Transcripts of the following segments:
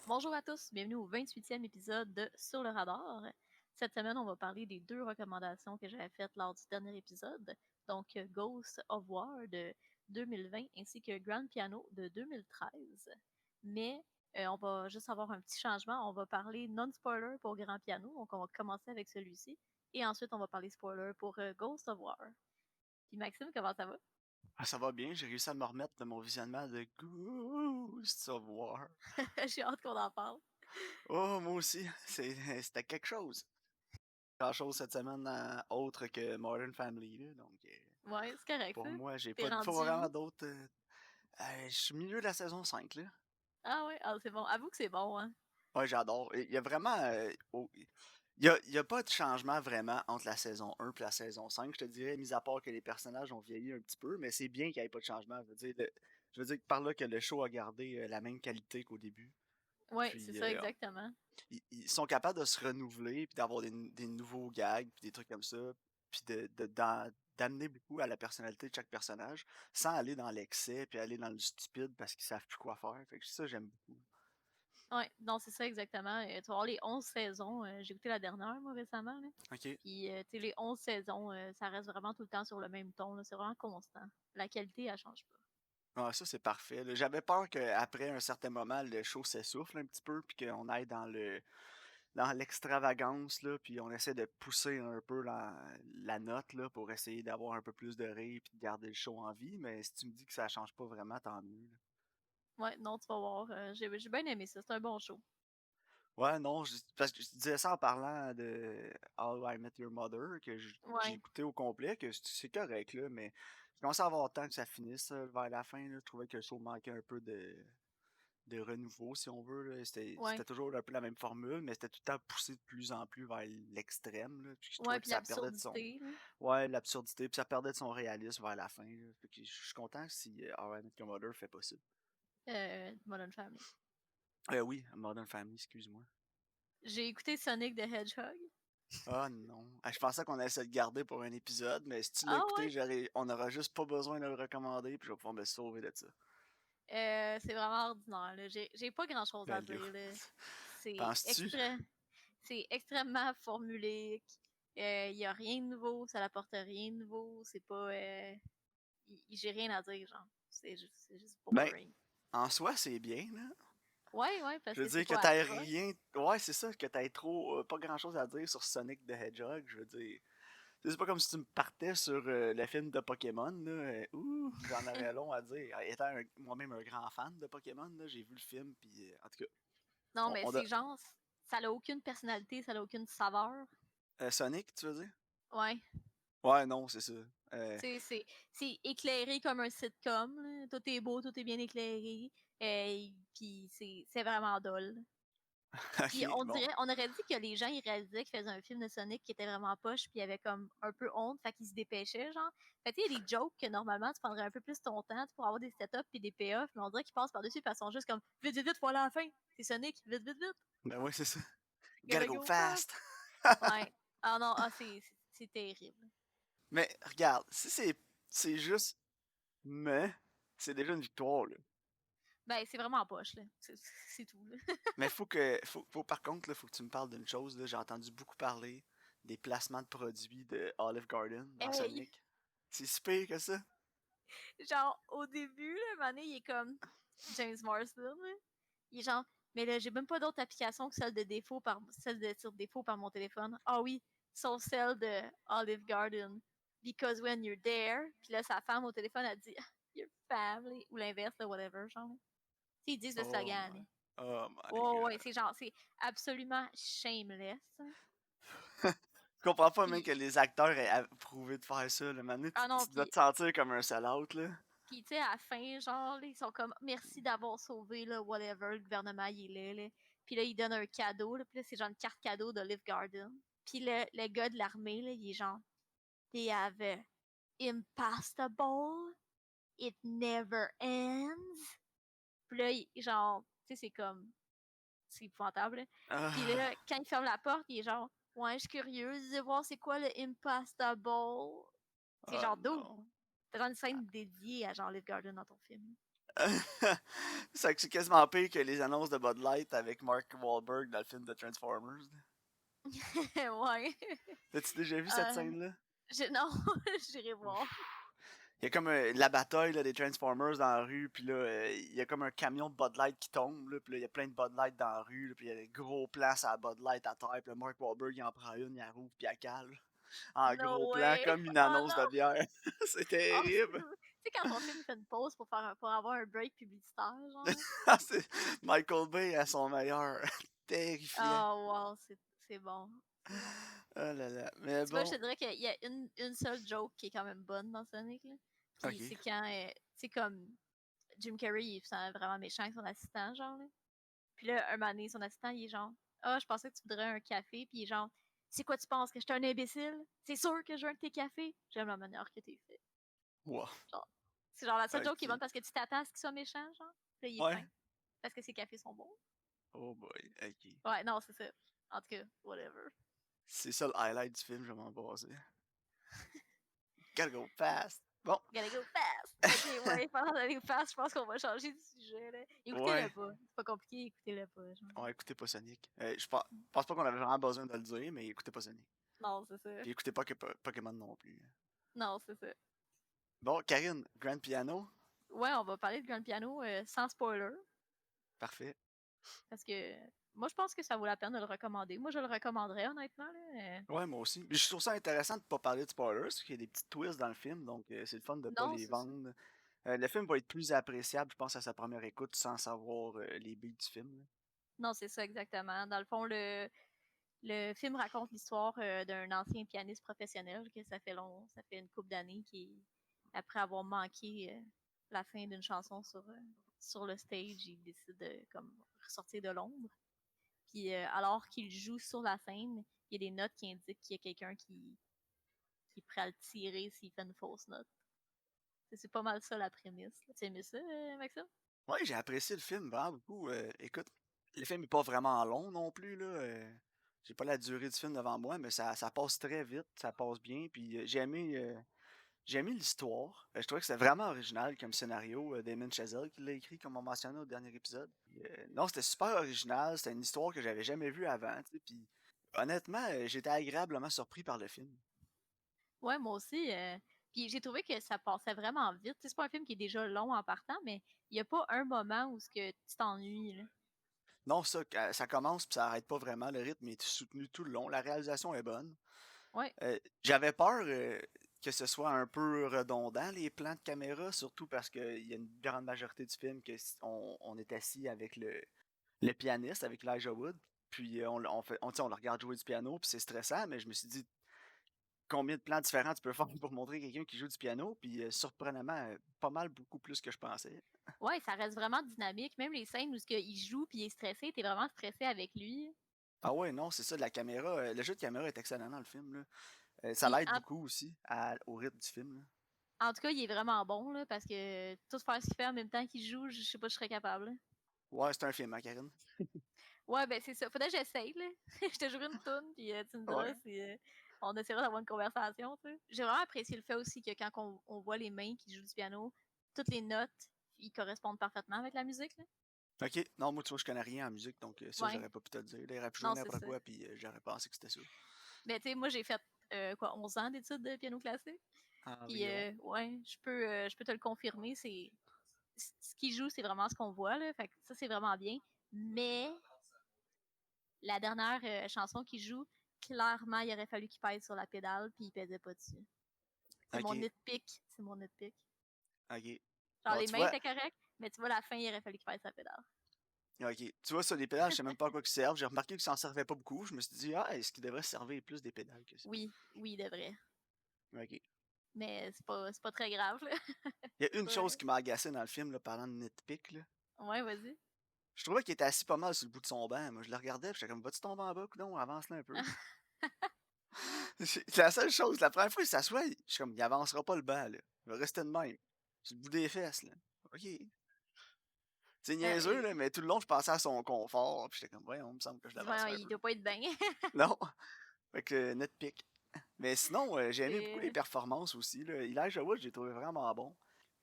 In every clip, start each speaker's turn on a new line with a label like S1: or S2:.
S1: Bonjour à tous, bienvenue au 28e épisode de Sur le radar. Cette semaine, on va parler des deux recommandations que j'avais faites lors du dernier épisode, donc Ghost of War de 2020 ainsi que Grand Piano de 2013. Mais on va juste avoir un petit changement, on va parler non-spoiler pour Grand Piano, donc on va commencer avec celui-ci, et ensuite on va parler spoiler pour Ghost of War. Puis Maxime, comment ça va?
S2: Ah, ça va bien, j'ai réussi à me remettre de mon visionnement de Ghost of War.
S1: J'ai hâte qu'on en parle.
S2: Oh, moi aussi, c'était quelque chose. Grand-chose cette semaine autre que Modern Family, là, donc
S1: Ouais, c'est correct
S2: pour
S1: ça.
S2: moi, j'ai
S1: T'es
S2: pas
S1: rendu
S2: vraiment
S1: où?
S2: d'autres. Je suis au milieu de la saison 5, là.
S1: Ah ouais, ah, c'est bon. Avoue que c'est bon, hein.
S2: Ouais, j'adore. Il y a vraiment. Il y a pas de changement vraiment entre la saison 1 et la saison 5, je te dirais, mis à part que les personnages ont vieilli un petit peu, mais c'est bien qu'il n'y ait pas de changement. Je veux dire par là que le show a gardé la même qualité qu'au début.
S1: Ouais, c'est
S2: Puis
S1: ça exactement.
S2: ils sont capables de se renouveler, puis d'avoir des nouveaux gags, puis des trucs comme ça, puis d'amener beaucoup à la personnalité de chaque personnage, sans aller dans l'excès, puis aller dans le stupide parce qu'ils savent plus quoi faire. Fait que ça, j'aime beaucoup.
S1: Ouais, non, c'est ça exactement. Tu vas voir les 11 saisons. J'ai écouté la dernière, moi, récemment. Là.
S2: Ok.
S1: Puis, tu sais, les 11 saisons, ça reste vraiment tout le temps sur le même ton. Là. C'est vraiment constant. La qualité, elle change pas.
S2: Ah, ça, c'est parfait, là. J'avais peur qu'après un certain moment, le show s'essouffle un petit peu, puis qu'on aille dans l'extravagance, là, puis on essaie de pousser un peu la note, là, pour essayer d'avoir un peu plus de rire, puis de garder le show en vie, mais si tu me dis que ça change pas vraiment, tant mieux, là.
S1: Ouais, non, tu vas voir. J'ai bien aimé ça. C'est un bon show.
S2: Ouais, non, parce que je disais ça en parlant de How I Met Your Mother, que j'ai
S1: Ouais.
S2: écouté au complet, que c'est correct, là, mais je commençais à avoir le temps que ça finisse vers la fin, là. Je trouvais que le show manquait un peu de renouveau, si on veut, là. C'était
S1: Ouais.
S2: toujours un peu la même formule, mais c'était tout le temps poussé de plus en plus vers l'extrême, là. Puis je
S1: Ouais,
S2: trouvais que
S1: puis
S2: ça perdait de son.
S1: l'absurdité. Là.
S2: Ouais, l'absurdité, puis ça perdait de son réalisme vers la fin, là. Fait que je suis content si How I Met Your Mother fait possible.
S1: Modern Family.
S2: Oui, Modern Family, excuse-moi.
S1: J'ai écouté Sonic the Hedgehog.
S2: Ah non. Ah, je pensais qu'on allait se le garder pour un épisode, mais si tu l'as
S1: Ah
S2: écouté,
S1: ouais?
S2: on aura juste pas besoin de le recommander, puis je vais pouvoir me sauver de ça.
S1: C'est vraiment ordinaire. Là. J'ai pas grand-chose à
S2: Ben là.
S1: dire. Là. C'est
S2: Penses-tu?
S1: c'est extrêmement formulaique. Il y a rien de nouveau, ça n'apporte rien de nouveau. C'est pas. J'ai rien à dire, genre. C'est juste
S2: Ben,
S1: boring.
S2: en soi, c'est bien, là.
S1: Ouais, ouais, parce
S2: Je veux
S1: que c'est
S2: dire que
S1: pas
S2: t'aies
S1: atroce.
S2: rien. Ouais, c'est ça, que t'aies trop. Pas grand-chose à dire sur Sonic the Hedgehog, je veux dire. C'est pas comme si tu me partais sur le film de Pokémon, là. Ouh, j'en aurais long à dire. Étant moi-même un grand fan de Pokémon, là, j'ai vu le film, puis en tout cas,
S1: Non,
S2: on,
S1: mais
S2: on a-
S1: c'est genre, ça n'a aucune personnalité, ça n'a aucune saveur.
S2: Sonic, tu veux dire?
S1: Ouais.
S2: Ouais, non, c'est ça. Euh,
S1: Tu sais, c'est éclairé comme un sitcom. Là. Tout est beau, tout est bien éclairé. Puis c'est vraiment dole. Puis
S2: ok,
S1: on
S2: bon.
S1: dirait, on aurait dit que les gens ils réalisaient qu'ils faisaient un film de Sonic qui était vraiment poche, puis il y avait comme un peu honte, fait qu'ils se dépêchaient, genre. Fait que tu sais, il y a des jokes que normalement tu prendrais un peu plus ton temps pour avoir des setups puis des payoffs, mais on dirait qu'ils passent par-dessus, puis ils sont juste comme vite, vite, vite, voilà la fin. C'est Sonic, vite, vite, vite.
S2: Ben ouais, c'est ça. Gotta
S1: Gotta
S2: go
S1: go fast.
S2: fast!
S1: Ouais. Ah non, ah, c'est terrible.
S2: Mais regarde, si c'est juste mais, c'est déjà une victoire, là.
S1: Ben, c'est vraiment en poche, là. C'est tout, là.
S2: Mais par contre, là, faut que tu me parles d'une chose, là. J'ai entendu beaucoup parler des placements de produits de Olive Garden dans
S1: Hey!
S2: Sonic. C'est si pire que ça?
S1: Genre, au début, là, Mané, il est comme James Marsden, là. Il est genre, mais là, j'ai même pas d'autre application que celle de sur défaut par mon téléphone. Ah oui, sauf celle de Olive Garden. Because when you're there, puis là, sa femme au téléphone a dit your family, ou l'inverse, là, whatever, genre. Tu sais, ils disent le
S2: Oh
S1: slogan, là.
S2: my. Oh my
S1: Oh, ouais,
S2: god.
S1: c'est genre, c'est absolument shameless.
S2: Je comprends pas même
S1: Puis,
S2: que les acteurs aient approuvé de faire ça, là. Maintenant,
S1: ah non,
S2: tu dois te sentir comme un sell-out, là.
S1: puis tu sais, à la fin, genre, là, ils sont comme merci d'avoir sauvé, là, whatever, le gouvernement, il est là. Puis là, ils donnent un cadeau, là, puis là, c'est genre une carte cadeau d'Olive Garden. Puis le gars de l'armée, là, il est genre, they have impossible, it never ends. Puis là, genre, tu sais, c'est comme, c'est épouvantable, là. Puis
S2: Ah,
S1: là, quand il ferme la porte, il est genre, ouais, je suis curieuse de voir c'est quoi le impossible. C'est
S2: oh
S1: genre, dude,
S2: non.
S1: t'as une scène dédiée à genre Olive Garden dans ton film.
S2: C'est quasiment pire que les annonces de Bud Light avec Mark Wahlberg dans le film de Transformers.
S1: Ouais.
S2: T'as-tu déjà vu cette
S1: Euh,
S2: scène-là?
S1: non, j'irai voir.
S2: Il y a comme la bataille là, des Transformers dans la rue, puis là, il y a comme un camion de Bud Light qui tombe, là, puis là, il y a plein de Bud Light dans la rue, là, puis il y a des gros plans à la Bud Light à terre, puis là, Mark Wahlberg, il en prend une, il la rouvre, puis il cale. En gros
S1: No
S2: plan,
S1: way.
S2: comme une
S1: Oh
S2: annonce de
S1: non.
S2: bière. C'est
S1: Oh,
S2: terrible.
S1: tu sais, quand ton film fait une pause pour, pour avoir un break publicitaire, genre.
S2: Michael Bay à son meilleur. Terrifiant.
S1: Oh, wow, c'est bon. C'est bon.
S2: Oh là là. Mais
S1: Tu vois, je
S2: bon,
S1: te dirais qu'il y a une seule joke qui est quand même bonne dans Sonic, là. Puis
S2: ok.
S1: c'est quand, tu sais, comme Jim Carrey, il se sent vraiment méchant avec son assistant, genre, là. Puis là, un moment donné, son assistant, il est genre, ah, je pensais que tu voudrais un café. Puis il est genre, c'est quoi, tu penses que j'étais un imbécile? C'est sûr que je veux un de tes cafés. J'aime la manière que t'es fait.
S2: Wow.
S1: Genre, c'est genre la seule joke qui est bonne
S2: Ok.
S1: parce que tu t'attends à ce qu'il soit méchant, genre. Puis là, il est
S2: Ouais.
S1: fin. Parce que ses cafés sont bons.
S2: Oh boy. Ok.
S1: Ouais, non, c'est ça. En tout cas, whatever.
S2: C'est ça le highlight du film, je vais m'en baser. Gotta go fast. Bon.
S1: Gotta go fast! Ok, ouais, pendant d'aller fast, je pense qu'on va changer de sujet, là. Écoutez-le
S2: Ouais.
S1: pas. C'est pas compliqué, écoutez-le pas, genre.
S2: Ouais, écoutez pas Sonic. Je pense pas qu'on avait vraiment besoin de le dire, mais écoutez pas Sonic.
S1: Non, c'est ça.
S2: Puis écoutez pas Pokémon non plus.
S1: Non, c'est ça.
S2: Bon, Karine, Grand Piano.
S1: Ouais, on va parler de Grand Piano sans spoiler.
S2: Parfait.
S1: Parce que moi, je pense que ça vaut la peine de le recommander. Moi, je le recommanderais, honnêtement. Là.
S2: Ouais, moi aussi. Mais je trouve ça intéressant de pas parler de spoilers, parce qu'il y a des petits twists dans le film, donc c'est le fun de pas
S1: Non,
S2: les
S1: c'est ça.
S2: vendre. Le film va être plus appréciable, je pense, à sa première écoute, sans savoir les beats du film. Là.
S1: Non, c'est ça, exactement. Dans le fond, le film raconte l'histoire d'un ancien pianiste professionnel que ça fait une couple d'années qui, après avoir manqué la fin d'une chanson sur le stage, il décide de comme ressortir de l'ombre. Puis alors qu'il joue sur la scène, il y a des notes qui indiquent qu'il y a quelqu'un qui est prêt à le tirer s'il fait une fausse note. C'est pas mal ça la prémisse. Tu aimais ça, Maxime?
S2: Ouais, j'ai apprécié le film vraiment beaucoup. Écoute, le film est pas vraiment long non plus, là. J'ai pas la durée du film devant moi, mais ça passe très vite, ça passe bien. Puis j'ai aimé l'histoire. Je trouvais que c'était vraiment original comme scénario. Damon Chazelle qui l'a écrit, comme on mentionnait au dernier épisode. Puis, non, c'était super original. C'était une histoire que j'avais jamais vue avant. Tu sais, puis honnêtement, j'étais agréablement surpris par le film.
S1: Ouais, moi aussi. Puis j'ai trouvé que ça passait vraiment vite. Tu sais, c'est pas un film qui est déjà long en partant, mais il n'y a pas un moment où ce que tu t'ennuies. Là.
S2: Non, ça commence puis ça arrête pas vraiment. Le rythme est soutenu tout le long. La réalisation est bonne.
S1: Ouais,
S2: J'avais peur que ce soit un peu redondant, les plans de caméra, surtout parce qu'il y a une grande majorité du film on est assis avec le pianiste, avec Elijah Wood. Puis on le regarde jouer du piano, puis c'est stressant, mais je me suis dit combien de plans différents tu peux faire pour montrer quelqu'un qui joue du piano, puis surprenamment, pas mal beaucoup plus que je pensais.
S1: ouais, ça reste vraiment dynamique. Même les scènes où ce que il joue puis il est stressé, t'es vraiment stressé avec lui.
S2: Ah ouais, non, c'est ça, la caméra, le jeu de caméra est excellent dans le film, là. Ça
S1: Puis
S2: l'aide beaucoup aussi au rythme du film, là.
S1: en tout cas, il est vraiment bon là, parce que tout faire ce qu'il fait en même temps qu'il joue, je sais pas si je serais capable. Là.
S2: Ouais, c'est un film, hein, Karine?
S1: Ouais, ben c'est ça. Faudrait que j'essaye. Là. Je te jouerai une toune, puis tu me diras
S2: Ouais.
S1: si on essaiera d'avoir une conversation. Tu sais. J'ai vraiment apprécié le fait aussi que quand on voit les mains qui jouent du piano, toutes les notes, ils correspondent parfaitement avec la musique. Là.
S2: Ok, non, moi, tu vois, je connais rien en musique, donc ça,
S1: Ouais,
S2: j'aurais pas pu te le dire. Il aurait pu jouer
S1: non, c'est
S2: n'importe
S1: ça.
S2: quoi, puis j'aurais pensé que c'était ça.
S1: Mais tu sais, moi, j'ai fait quoi, 11 ans d'études de piano classique. Puis,
S2: Environ.
S1: ouais, je peux te le confirmer. Ce qu'il joue, c'est vraiment ce qu'on voit. Là, fait que ça, c'est vraiment bien. Mais la dernière chanson qu'il joue, clairement, il aurait fallu qu'il pèse sur la pédale, puis il pèsait pas dessus. C'est
S2: Ok,
S1: mon nitpick. C'est mon nitpick.
S2: ok.
S1: Genre,
S2: Bon,
S1: les
S2: tu
S1: mains
S2: vois,
S1: étaient correctes, mais tu vois, la fin, il aurait fallu qu'il pèse sa pédale.
S2: ok. Tu vois, ça, les pédales, je sais même pas à quoi ils servent. J'ai remarqué qu'ils s'en servaient pas beaucoup. Je me suis dit, ah, est-ce qu'ils devraient se servir plus des pédales que ça?
S1: Oui, oui, il devrait.
S2: Ok.
S1: Mais c'est pas très grave, là.
S2: Il y a une chose
S1: Ouais,
S2: qui m'a agacé dans le film, là, parlant de nitpick, là.
S1: ouais, vas-y.
S2: Je trouvais qu'il était assis pas mal sur le bout de son banc. Moi, je le regardais, puis j'étais comme, vas-tu tomber en bas, coudonc, avance-le un peu. C'est la seule chose. La première fois qu'il s'assoit, je suis comme, il avancera pas le banc, là. Il va rester de même. Sur le bout des fesses, là. Ok. C'est niaiseux,
S1: Euh,
S2: là, mais tout le long, je pensais à son confort. Puis j'étais comme, ouais, on me semble que je
S1: Voyons,
S2: l'avancerais un
S1: il
S2: peu.
S1: doit pas être bien.
S2: Non. Fait que nitpick. Mais sinon, j'ai aimé beaucoup les
S1: C'est-
S2: performances aussi. Là. Elijah Wood, j'ai trouvé vraiment bon.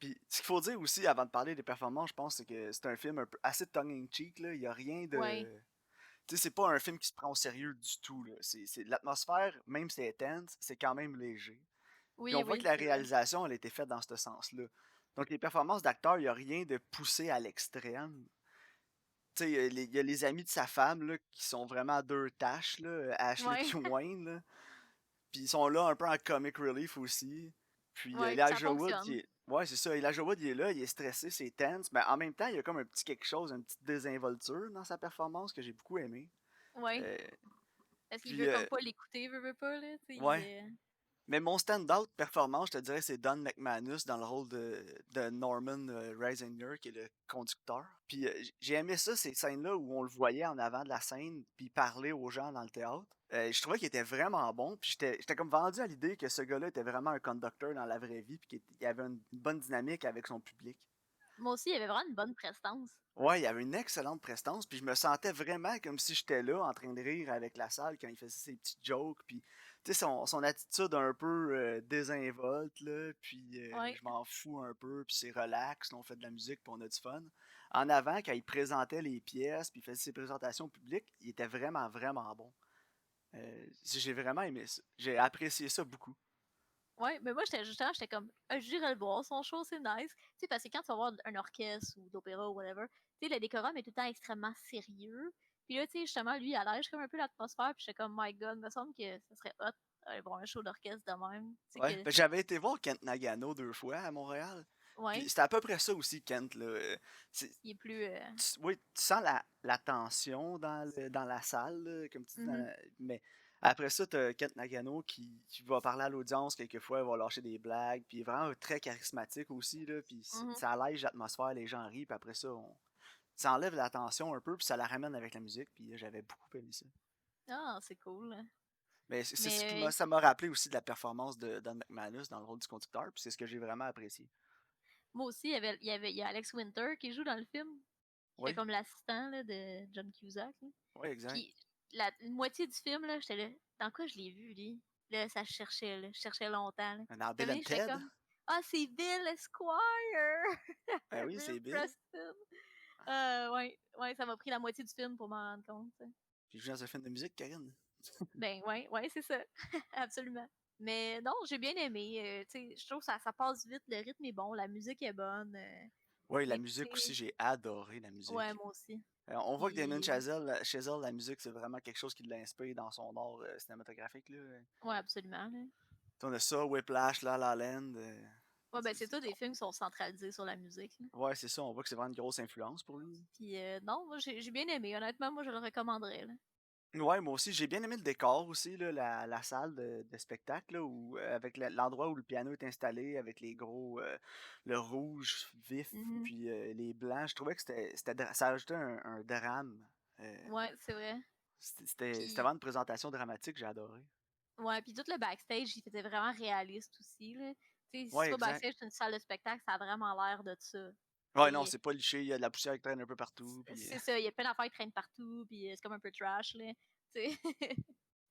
S2: Puis ce qu'il faut dire aussi avant de parler des performances, je pense, c'est que c'est un film un peu assez tongue-in-cheek, là. Il y a rien
S1: Ouais.
S2: de... Tu sais, c'est pas un film qui se prend au sérieux du tout, là. L'atmosphère, même si c'est intense, c'est quand même léger. Puis
S1: Oui,
S2: on voit que
S1: oui,
S2: la
S1: c'est vrai.
S2: réalisation, elle a été faite dans ce sens-là. Donc les performances d'acteurs, il y a rien de poussé à l'extrême. Tu sais, il y a les amis de sa femme, là, qui sont vraiment à deux tâches, là, Ashley
S1: Ouais,
S2: puis Wayne, là. Puis ils sont là un peu en comic relief aussi. Puis
S1: ouais, puis ça
S2: Elijah Wood,
S1: fonctionne.
S2: ouais, c'est ça. Elijah Wood, il est là, il est stressé, c'est tense. Mais en même temps, il y a comme un petit quelque chose, une petite désinvolture dans sa performance que j'ai beaucoup aimé.
S1: Ouais.
S2: Euh,
S1: Parce qu'il
S2: puis,
S1: veut comme pas l'écouter, veut pas, là. Tu sais,
S2: ouais. Mais mon stand-out performance, je te dirais, c'est Don McManus dans le rôle de Norman Reisinger, qui est le conducteur. Puis j'ai aimé ça, ces scènes-là où on le voyait en avant de la scène, puis parler aux gens dans le théâtre. Je trouvais qu'il était vraiment bon, puis j'étais comme vendu à l'idée que ce gars-là était vraiment un conducteur dans la vraie vie, puis qu'il avait une bonne dynamique avec son public.
S1: Moi aussi, il avait vraiment une bonne prestance.
S2: Ouais, il avait une excellente prestance, puis je me sentais vraiment comme si j'étais là en train de rire avec la salle quand il faisait ses petits jokes, puis tu sais, son attitude un peu désinvolte, là, puis
S1: Ouais.
S2: je m'en fous un peu, puis c'est relax, là, on fait de la musique, puis on a du fun. En avant, quand il présentait les pièces, puis il faisait ses présentations au public, il était vraiment, vraiment bon. J'ai vraiment aimé ça. J'ai apprécié ça beaucoup.
S1: Ouais, mais moi, j'étais comme, j'irais le voir, son show, c'est nice. Tu sais, parce que quand tu vas voir un orchestre ou d'opéra ou whatever, tu sais, le décorum est tout le temps extrêmement sérieux. Puis là, tu sais, justement, lui, il allège comme un peu l'atmosphère, puis j'étais comme, my god, me semble que ça serait hot d'aller voir un show d'orchestre de même. Tu sais,
S2: Ouais,
S1: que,
S2: ben, j'avais été voir Kent Nagano 2 fois à Montréal. Puis
S1: ouais,
S2: c'était à peu près ça aussi, Kent, là. C'est-
S1: il est plus.
S2: oui, tu sens la tension dans la salle, là, comme tu dis,
S1: Mhm,
S2: mais après ça, t'as Kent Nagano qui va parler à l'audience quelquefois, il va lâcher des blagues, puis il est vraiment très charismatique aussi, là, puis
S1: mhm.
S2: ça allège l'atmosphère, les gens rient, puis après ça, ça enlève la tension un peu, puis ça la ramène avec la musique, puis j'avais beaucoup aimé ça.
S1: Ah, c'est cool.
S2: Mais c'est ce qui
S1: Mais
S2: ça m'a rappelé aussi de la performance de Don McManus dans le rôle du conducteur, puis c'est ce que j'ai vraiment apprécié.
S1: moi aussi, il y a Alex Winter qui joue dans le film, qui fait
S2: Oui,
S1: comme l'assistant là, de John Cusack, là.
S2: oui, exact.
S1: Puis la moitié du film, là, j'étais là, dans quoi je l'ai vu, lui? Là, ça cherchait, là. Je cherchais longtemps, là.
S2: Dans
S1: Puis
S2: Bill and
S1: j'étais
S2: Ted,
S1: comme, ah, c'est Bill Esquire!
S2: ben oui,
S1: Bill
S2: c'est Bill.
S1: Preston. Ouais, ouais, ça m'a pris la moitié du film pour m'en rendre compte, ça.
S2: Puis je joue dans un film de musique, Karine.
S1: Ben, ouais, ouais, c'est ça. Absolument. Mais non, j'ai bien aimé. Tu sais, je trouve que ça passe vite, le rythme est bon, la musique est bonne.
S2: Oui, la
S1: Les
S2: musique aussi,
S1: petits.
S2: j'ai adoré la
S1: Ouais,
S2: musique.
S1: moi aussi.
S2: On voit que Damien
S1: Puis,
S2: Chazelle, la musique, c'est vraiment quelque chose qui l'inspire dans son art cinématographique. Là.
S1: ouais, absolument, là.
S2: On a ça, Whiplash, La La Land.
S1: Ouais, ben, c'est tous des films qui sont centralisés sur la musique, là.
S2: Ouais, c'est ça, on voit que c'est vraiment une grosse influence pour lui.
S1: Puis, non, moi, j'ai bien aimé. Honnêtement, moi, je le recommanderais, là.
S2: Ouais, moi aussi, j'ai bien aimé le décor aussi, là, la salle de spectacle, là, où, avec l'endroit où le piano est installé, avec les gros, le rouge vif,
S1: Mhm.
S2: puis les blancs. Je trouvais que ça ajoutait un drame. euh,
S1: Ouais, c'est vrai.
S2: c'était
S1: Puis,
S2: vraiment une présentation dramatique, j'ai adoré.
S1: ouais, puis tout le backstage, il faisait vraiment réaliste aussi, là. Tu sais, si tu
S2: Ouais,
S1: vas
S2: exact.
S1: backstage, c'est une salle de spectacle, ça a vraiment l'air de ça.
S2: Ouais, non,
S1: Et
S2: c'est pas liché, il y a de la poussière qui traîne un peu partout, puis
S1: c'est ça, il y a plein d'affaires qui traînent partout, puis c'est comme un peu trash, là. Tu sais.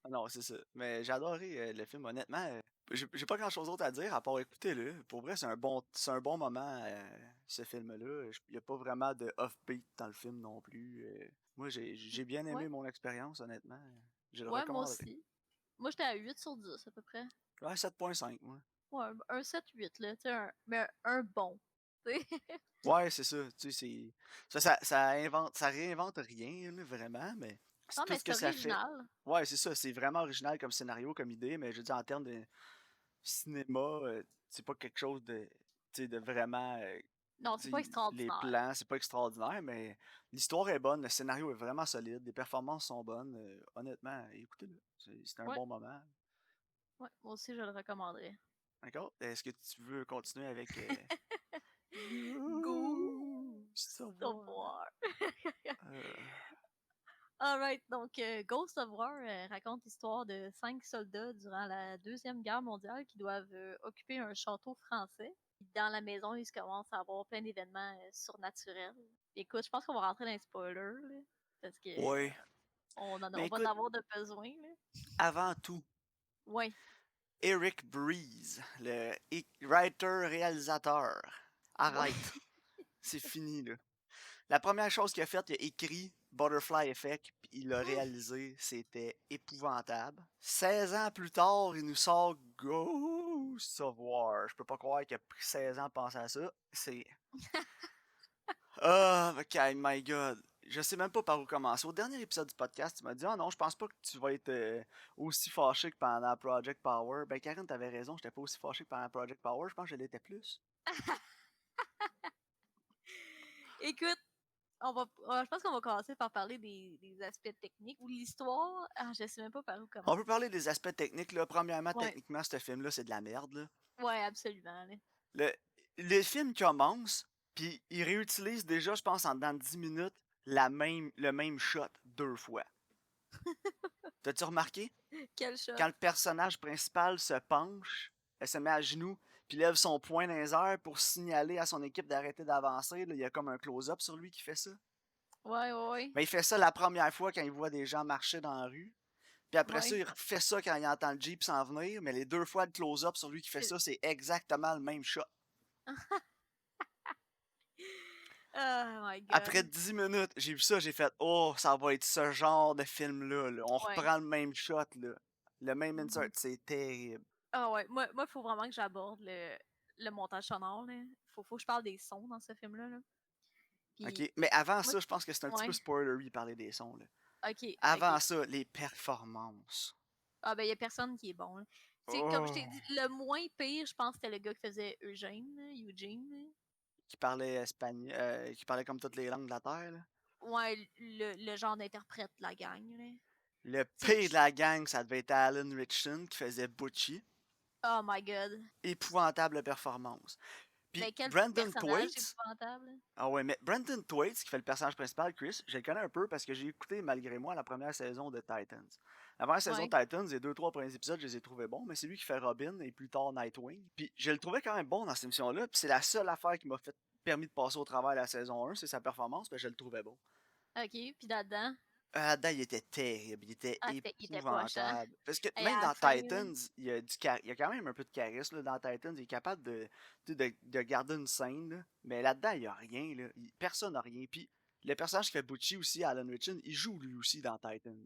S2: ah non, c'est ça. Mais j'ai adoré le film, honnêtement. J'ai pas grand-chose d'autre à dire à part écouter-le. Pour vrai, c'est un bon moment, ce film-là. Il y a pas vraiment de off-beat dans le film non plus. Moi, j'ai bien
S1: Ouais,
S2: aimé mon expérience, honnêtement. Je le
S1: ouais, moi
S2: recommanderais.
S1: aussi. Moi, j'étais à 8 sur 10, à peu près.
S2: Ouais, 7.5, moi.
S1: Ouais, un 7-8, là, tu sais, mais un bon. Tu sais.
S2: Ouais, c'est ça. Tu sais, ça réinvente rien, là, vraiment, mais c'est
S1: Non,
S2: tout
S1: mais
S2: ce que
S1: c'est
S2: ça fait.
S1: original.
S2: Ouais, c'est ça. C'est vraiment original comme scénario, comme idée, mais je veux dire, en termes de cinéma, c'est pas quelque chose de, tu sais, de vraiment.
S1: Non, c'est
S2: Tu
S1: pas
S2: sais, les
S1: extraordinaire.
S2: plans, c'est pas extraordinaire, mais l'histoire est bonne, le scénario est vraiment solide, les performances sont bonnes. Honnêtement, écoutez-le. C'est un
S1: Ouais,
S2: bon moment.
S1: ouais, moi aussi, je le recommanderais.
S2: D'accord? Est-ce que tu veux continuer avec
S1: Go
S2: Ghost of War?
S1: savoir.
S2: Euh,
S1: Alright, donc Ghost of War raconte l'histoire de 5 soldats durant la Deuxième Guerre mondiale qui doivent occuper un château français. Dans la maison, il se commence à avoir plein d'événements surnaturels. Écoute, je pense qu'on va rentrer dans les spoilers, là, parce que
S2: ouais. Mais
S1: on va en
S2: écoute,
S1: avoir de besoin, là.
S2: avant tout,
S1: Ouais.
S2: Eric Breeze, le writer-réalisateur. Arrête. C'est fini, là. La première chose qu'il a faite, il a écrit Butterfly Effect, puis il l'a réalisé. C'était épouvantable. 16 ans plus tard, il nous sort Ghost of War. Je peux pas croire qu'il a pris 16 ans à penser à ça. C'est... Oh, ok, my god. Je sais même pas par où commencer. Au dernier épisode du podcast, tu m'as dit: Ah non, je pense pas que tu vas être aussi fâché que pendant Project Power. Ben, Karen, t'avais raison, j'étais pas aussi fâché que pendant Project Power. Je pense que je l'étais plus.
S1: Écoute, je pense qu'on va commencer par parler des aspects techniques ou l'histoire. Ah, je sais même pas par où
S2: On peut
S1: commencer.
S2: parler des aspects techniques, là. Premièrement,
S1: Ouais,
S2: techniquement, ce film-là, c'est de la merde, là.
S1: ouais, absolument. Là.
S2: Le, le film commence, puis il réutilise déjà, je pense, en dedans de 10 minutes, le même shot 2 fois. T'as-tu remarqué?
S1: Quel shot.
S2: Quand le personnage principal se penche, elle se met à genoux, puis lève son poing dans les airs pour signaler à son équipe d'arrêter d'avancer. Il y a comme un close-up sur lui qui fait ça.
S1: Ouais, ouais,
S2: Mais il fait ça la première fois quand il voit des gens marcher dans la rue. Puis après ça,
S1: ouais.
S2: il refait ça quand il entend le Jeep s'en venir. Mais les 2 fois de close-up sur lui qui fait
S1: C'est-
S2: ça, c'est exactement le même shot.
S1: Oh my
S2: Après
S1: god.
S2: 10 minutes, j'ai vu ça, j'ai fait: Oh, ça va être ce genre de film-là. Là. On
S1: Ouais.
S2: reprend le même shot, là. Le même insert.
S1: Mhm.
S2: C'est terrible.
S1: Ah ouais, moi, faut vraiment que j'aborde le montage sonore. Là. Faut que je parle des sons dans ce film-là. Là. Puis,
S2: OK? Mais avant
S1: moi,
S2: ça, je pense que c'est un petit peu
S1: ouais.
S2: spoilery parler des sons. Là.
S1: Ok,
S2: Avant
S1: ok.
S2: ça, les performances.
S1: Ah ben, y a personne qui est bon. Là. Tu sais, comme je t'ai
S2: Oh!
S1: dit, le moins pire, je pense, c'était le gars qui faisait Eugene. Là.
S2: Qui parlait espagnol, qui parlait comme toutes les langues de la terre. Là.
S1: Ouais, le genre d'interprète de la gang. Là.
S2: Le
S1: Tu sais,
S2: pire de la gang, ça devait être Alan Richson qui faisait Butchie.
S1: oh my god.
S2: Épouvantable performance. Puis
S1: Mais quel
S2: Brandon
S1: personnage
S2: Thwaites.
S1: épouvantable.
S2: Ah ouais, mais Brandon Thwaites, qui fait le personnage principal, Chris, je le connais un peu parce que j'ai écouté malgré moi la première saison de Titans. La première saison
S1: Ouais.
S2: de Titans, les 2-3 premiers épisodes, je les ai trouvés bons, mais c'est lui qui fait Robin et plus tard Nightwing. Puis je le trouvais quand même bon dans cette émission-là, puis c'est la seule affaire qui m'a fait permis de passer au travers de la saison 1, c'est sa performance, puis je le trouvais bon.
S1: Ok, puis là-dedans,
S2: Là-dedans, il était terrible, il était
S1: il était poche, hein.
S2: épouvantable. Parce que
S1: Et
S2: même
S1: à la
S2: dans
S1: fin, là,
S2: Titans, il y a quand même un peu de charisme là, dans Titans. Il est capable de garder une scène, là. Mais là-dedans, il n'y a rien. Là. Personne n'a rien. Puis le personnage qui fait Butchie aussi, Alan Richardson, il joue lui aussi dans Titans.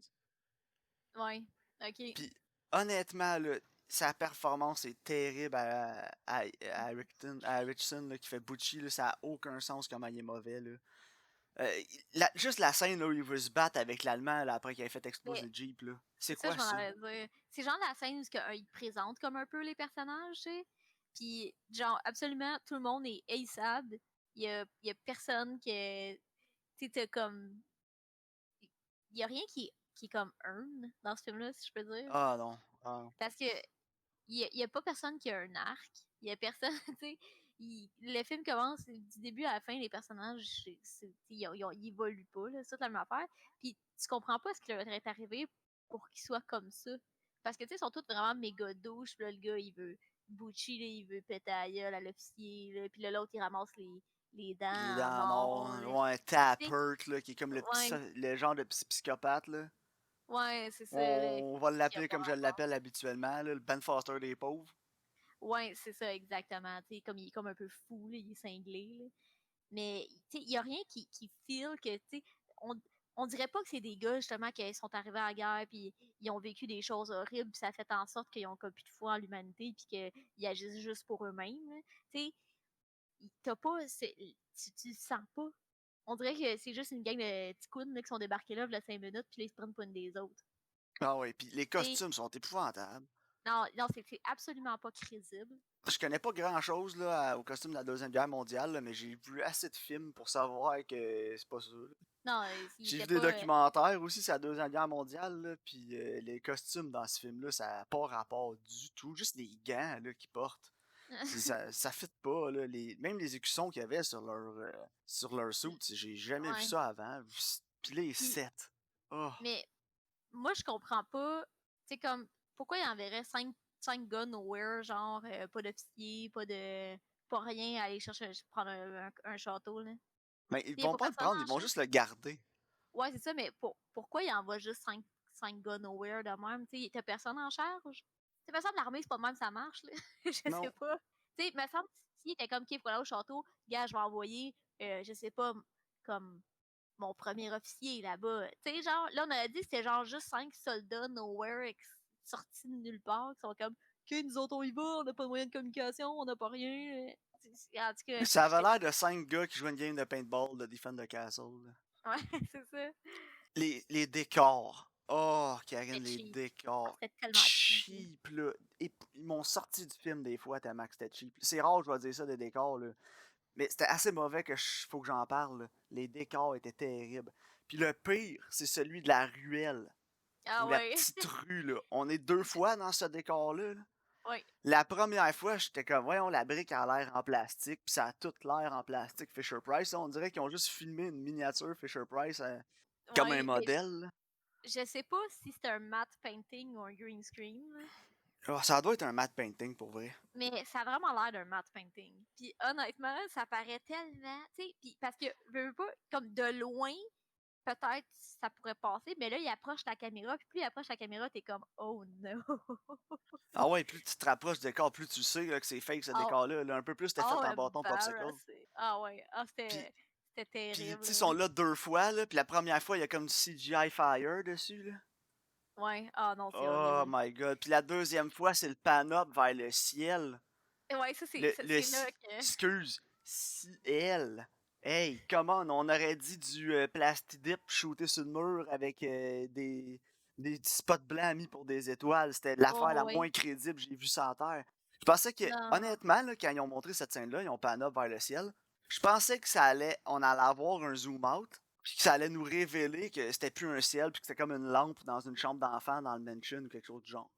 S1: ouais, ok.
S2: Puis honnêtement, là, sa performance est terrible à Richardson là, qui fait Butchie. Là, ça n'a aucun sens comment il est mauvais. Là. Juste la scène là, où il veut se battre avec l'Allemand là, après qu'il ait fait exploser
S1: Mais
S2: le Jeep, là. C'est
S1: ça, je
S2: quoi
S1: m'en
S2: ça?
S1: allais dire. C'est genre la scène où il présente comme un peu les personnages, tu sais. Puis, genre, absolument, tout le monde est haïssable. Il y a personne qui est. Tu sais, t'as comme. Il y a rien qui est comme earn dans ce film-là, si je peux dire.
S2: Ah non. Ah, non.
S1: Parce que il y a pas personne qui a un arc. Il y a personne, tu sais. Le film commence du début à la fin, les personnages, ils évoluent pas, là, c'est toute la même affaire. Puis tu comprends pas ce qui leur est arrivé pour qu'ils soient comme ça. Parce que, tu sais, ils sont tous vraiment méga douches. Puis là, le gars, il veut Bucci, là, il veut péter à la gueule à l'officier, là. Puis là, l'autre, il ramasse les dents
S2: Les
S1: à
S2: dents
S1: mort,
S2: mortes.
S1: là.
S2: Ouais,
S1: Tu sais,
S2: Tappert, là, qui est comme
S1: ouais,
S2: le genre de petit psychopathe, là.
S1: ouais, c'est ça, là,
S2: On va
S1: qui a
S2: l'appeler
S1: pas
S2: comme je
S1: rapport.
S2: l'appelle habituellement, là, le Ben Foster des pauvres.
S1: Ouais, c'est ça, exactement. Tu sais, comme il est comme un peu fou, là, il est cinglé, là. Mais tu sais, il n'y a rien qui feel que, tu sais, on, on dirait pas que c'est des gars, justement, qui sont arrivés à la guerre, puis ils ont vécu des choses horribles, puis ça a fait en sorte qu'ils ont comme plus de foi en l'humanité, puis qu'ils agissent juste pour eux-mêmes. Là. Tu sais, t'as pas, tu le sens pas. On dirait que c'est juste une gang de ticounes là, qui sont débarqués là, il y a 5 minutes, puis là, ils se prennent pour une des autres.
S2: Ah ouais, puis les
S1: Et
S2: costumes sont épouvantables.
S1: non, non, c'est absolument pas crédible.
S2: Je connais pas grand chose là, au costume de la Deuxième Guerre mondiale, là, mais j'ai vu assez de films pour savoir que c'est pas ça. Là.
S1: Non, il
S2: J'ai
S1: était
S2: vu des
S1: pas.
S2: documentaires aussi sur la Deuxième Guerre mondiale, là, puis les costumes dans ce film-là, ça n'a pas rapport du tout. Juste les gants là, qu'ils portent. Ça fit pas, là. Même les écussons qu'il y avait sur leur suit, j'ai jamais vu
S1: Ouais.
S2: ça avant. Puis les
S1: Puis,
S2: sets. Oh.
S1: mais moi, je comprends pas. Tu sais, comme, pourquoi il enverrait 5 gars nowhere, genre, pas d'officier, pas rien, à aller chercher, prendre un château, là.
S2: Mais ils
S1: Il y a
S2: vont
S1: pas
S2: pas le
S1: personne
S2: prendre, ils
S1: en
S2: vont
S1: chef.
S2: juste le garder.
S1: Ouais, c'est ça, mais pourquoi il envoie juste 5 gars nowhere de même? Tu sais, t'as personne en charge? T'as personne de l'armée, c'est pas de même ça marche, là. Je sais
S2: Non.
S1: pas. Tu sais, me semble s'il était comme, OK, faut aller au château, gars, je vais envoyer, je sais pas, comme mon premier officier là-bas. Tu sais, genre, là, on a dit que c'était genre juste 5 soldats nowhere sortis de nulle part qui sont comme, OK, nous autres, on y va, on n'a pas de moyen de communication, on n'a pas rien. En tout cas,
S2: Ça avait
S1: j'étais.
S2: l'air de 5 gars qui jouaient une game de paintball de Defend the Castle. Là.
S1: Ouais, c'est ça.
S2: Les décors. Oh, Karine,
S1: C'était
S2: les
S1: cheap.
S2: décors.
S1: C'était tellement cheap.
S2: Cheap, là. Ils m'ont sorti du film des fois tellement que c'était cheap. C'est rare, je vais dire ça, des décors, là. Mais c'était assez mauvais que faut que j'en parle. Là. Les décors étaient terribles. Puis le pire, c'est celui de la ruelle.
S1: Ah
S2: Ou la
S1: ouais.
S2: petite rue, là. On est 2 fois dans ce décor-là. Là.
S1: Ouais.
S2: La première fois, j'étais comme, voyons, la brique a l'air en plastique, puis ça a tout l'air en plastique Fisher-Price. On dirait qu'ils ont juste filmé une miniature Fisher-Price comme un
S1: Ouais, mais
S2: modèle. Là.
S1: je sais pas si c'est un matte painting ou un green screen, là,
S2: Alors, ça doit être un matte painting pour vrai.
S1: mais ça a vraiment l'air d'un matte painting. Puis honnêtement, ça paraît tellement, tu sais, puis parce que veux pas comme de loin, peut-être ça pourrait passer, mais là il approche la caméra, puis plus il approche la caméra, t'es comme oh no.
S2: Ah ouais, plus tu te rapproches du décor, plus tu sais là, que c'est fake ce
S1: Oh,
S2: décor-là. Là. Un peu plus c'était fait
S1: oh
S2: en bâton de popsicle.
S1: embarrassing. Ah ouais, ah
S2: Puis,
S1: c'était
S2: puis tu sais,
S1: terrible.
S2: ils sont là 2 fois, là, puis la première fois, il y a comme du CGI Fire dessus. Là.
S1: Ouais, ah non, c'est
S2: Oh
S1: horrible.
S2: my god. Puis la deuxième fois, c'est le pan-up vers le ciel.
S1: Ouais, ça
S2: Le
S1: c'est là que
S2: excuse, ciel. Hey, comment on aurait dit du plastidip shooté sur le mur avec des spots blancs mis pour des étoiles. C'était l'affaire
S1: oh
S2: la
S1: ouais.
S2: moins crédible que j'ai vue sur la Terre. Je pensais que,
S1: Non.
S2: honnêtement, là, quand ils ont montré cette scène-là, ils ont pan-up vers le ciel. Je pensais que on allait avoir un zoom-out, puis que ça allait nous révéler que c'était plus un ciel, puis que c'était comme une lampe dans une chambre d'enfant dans le mansion ou quelque chose du genre.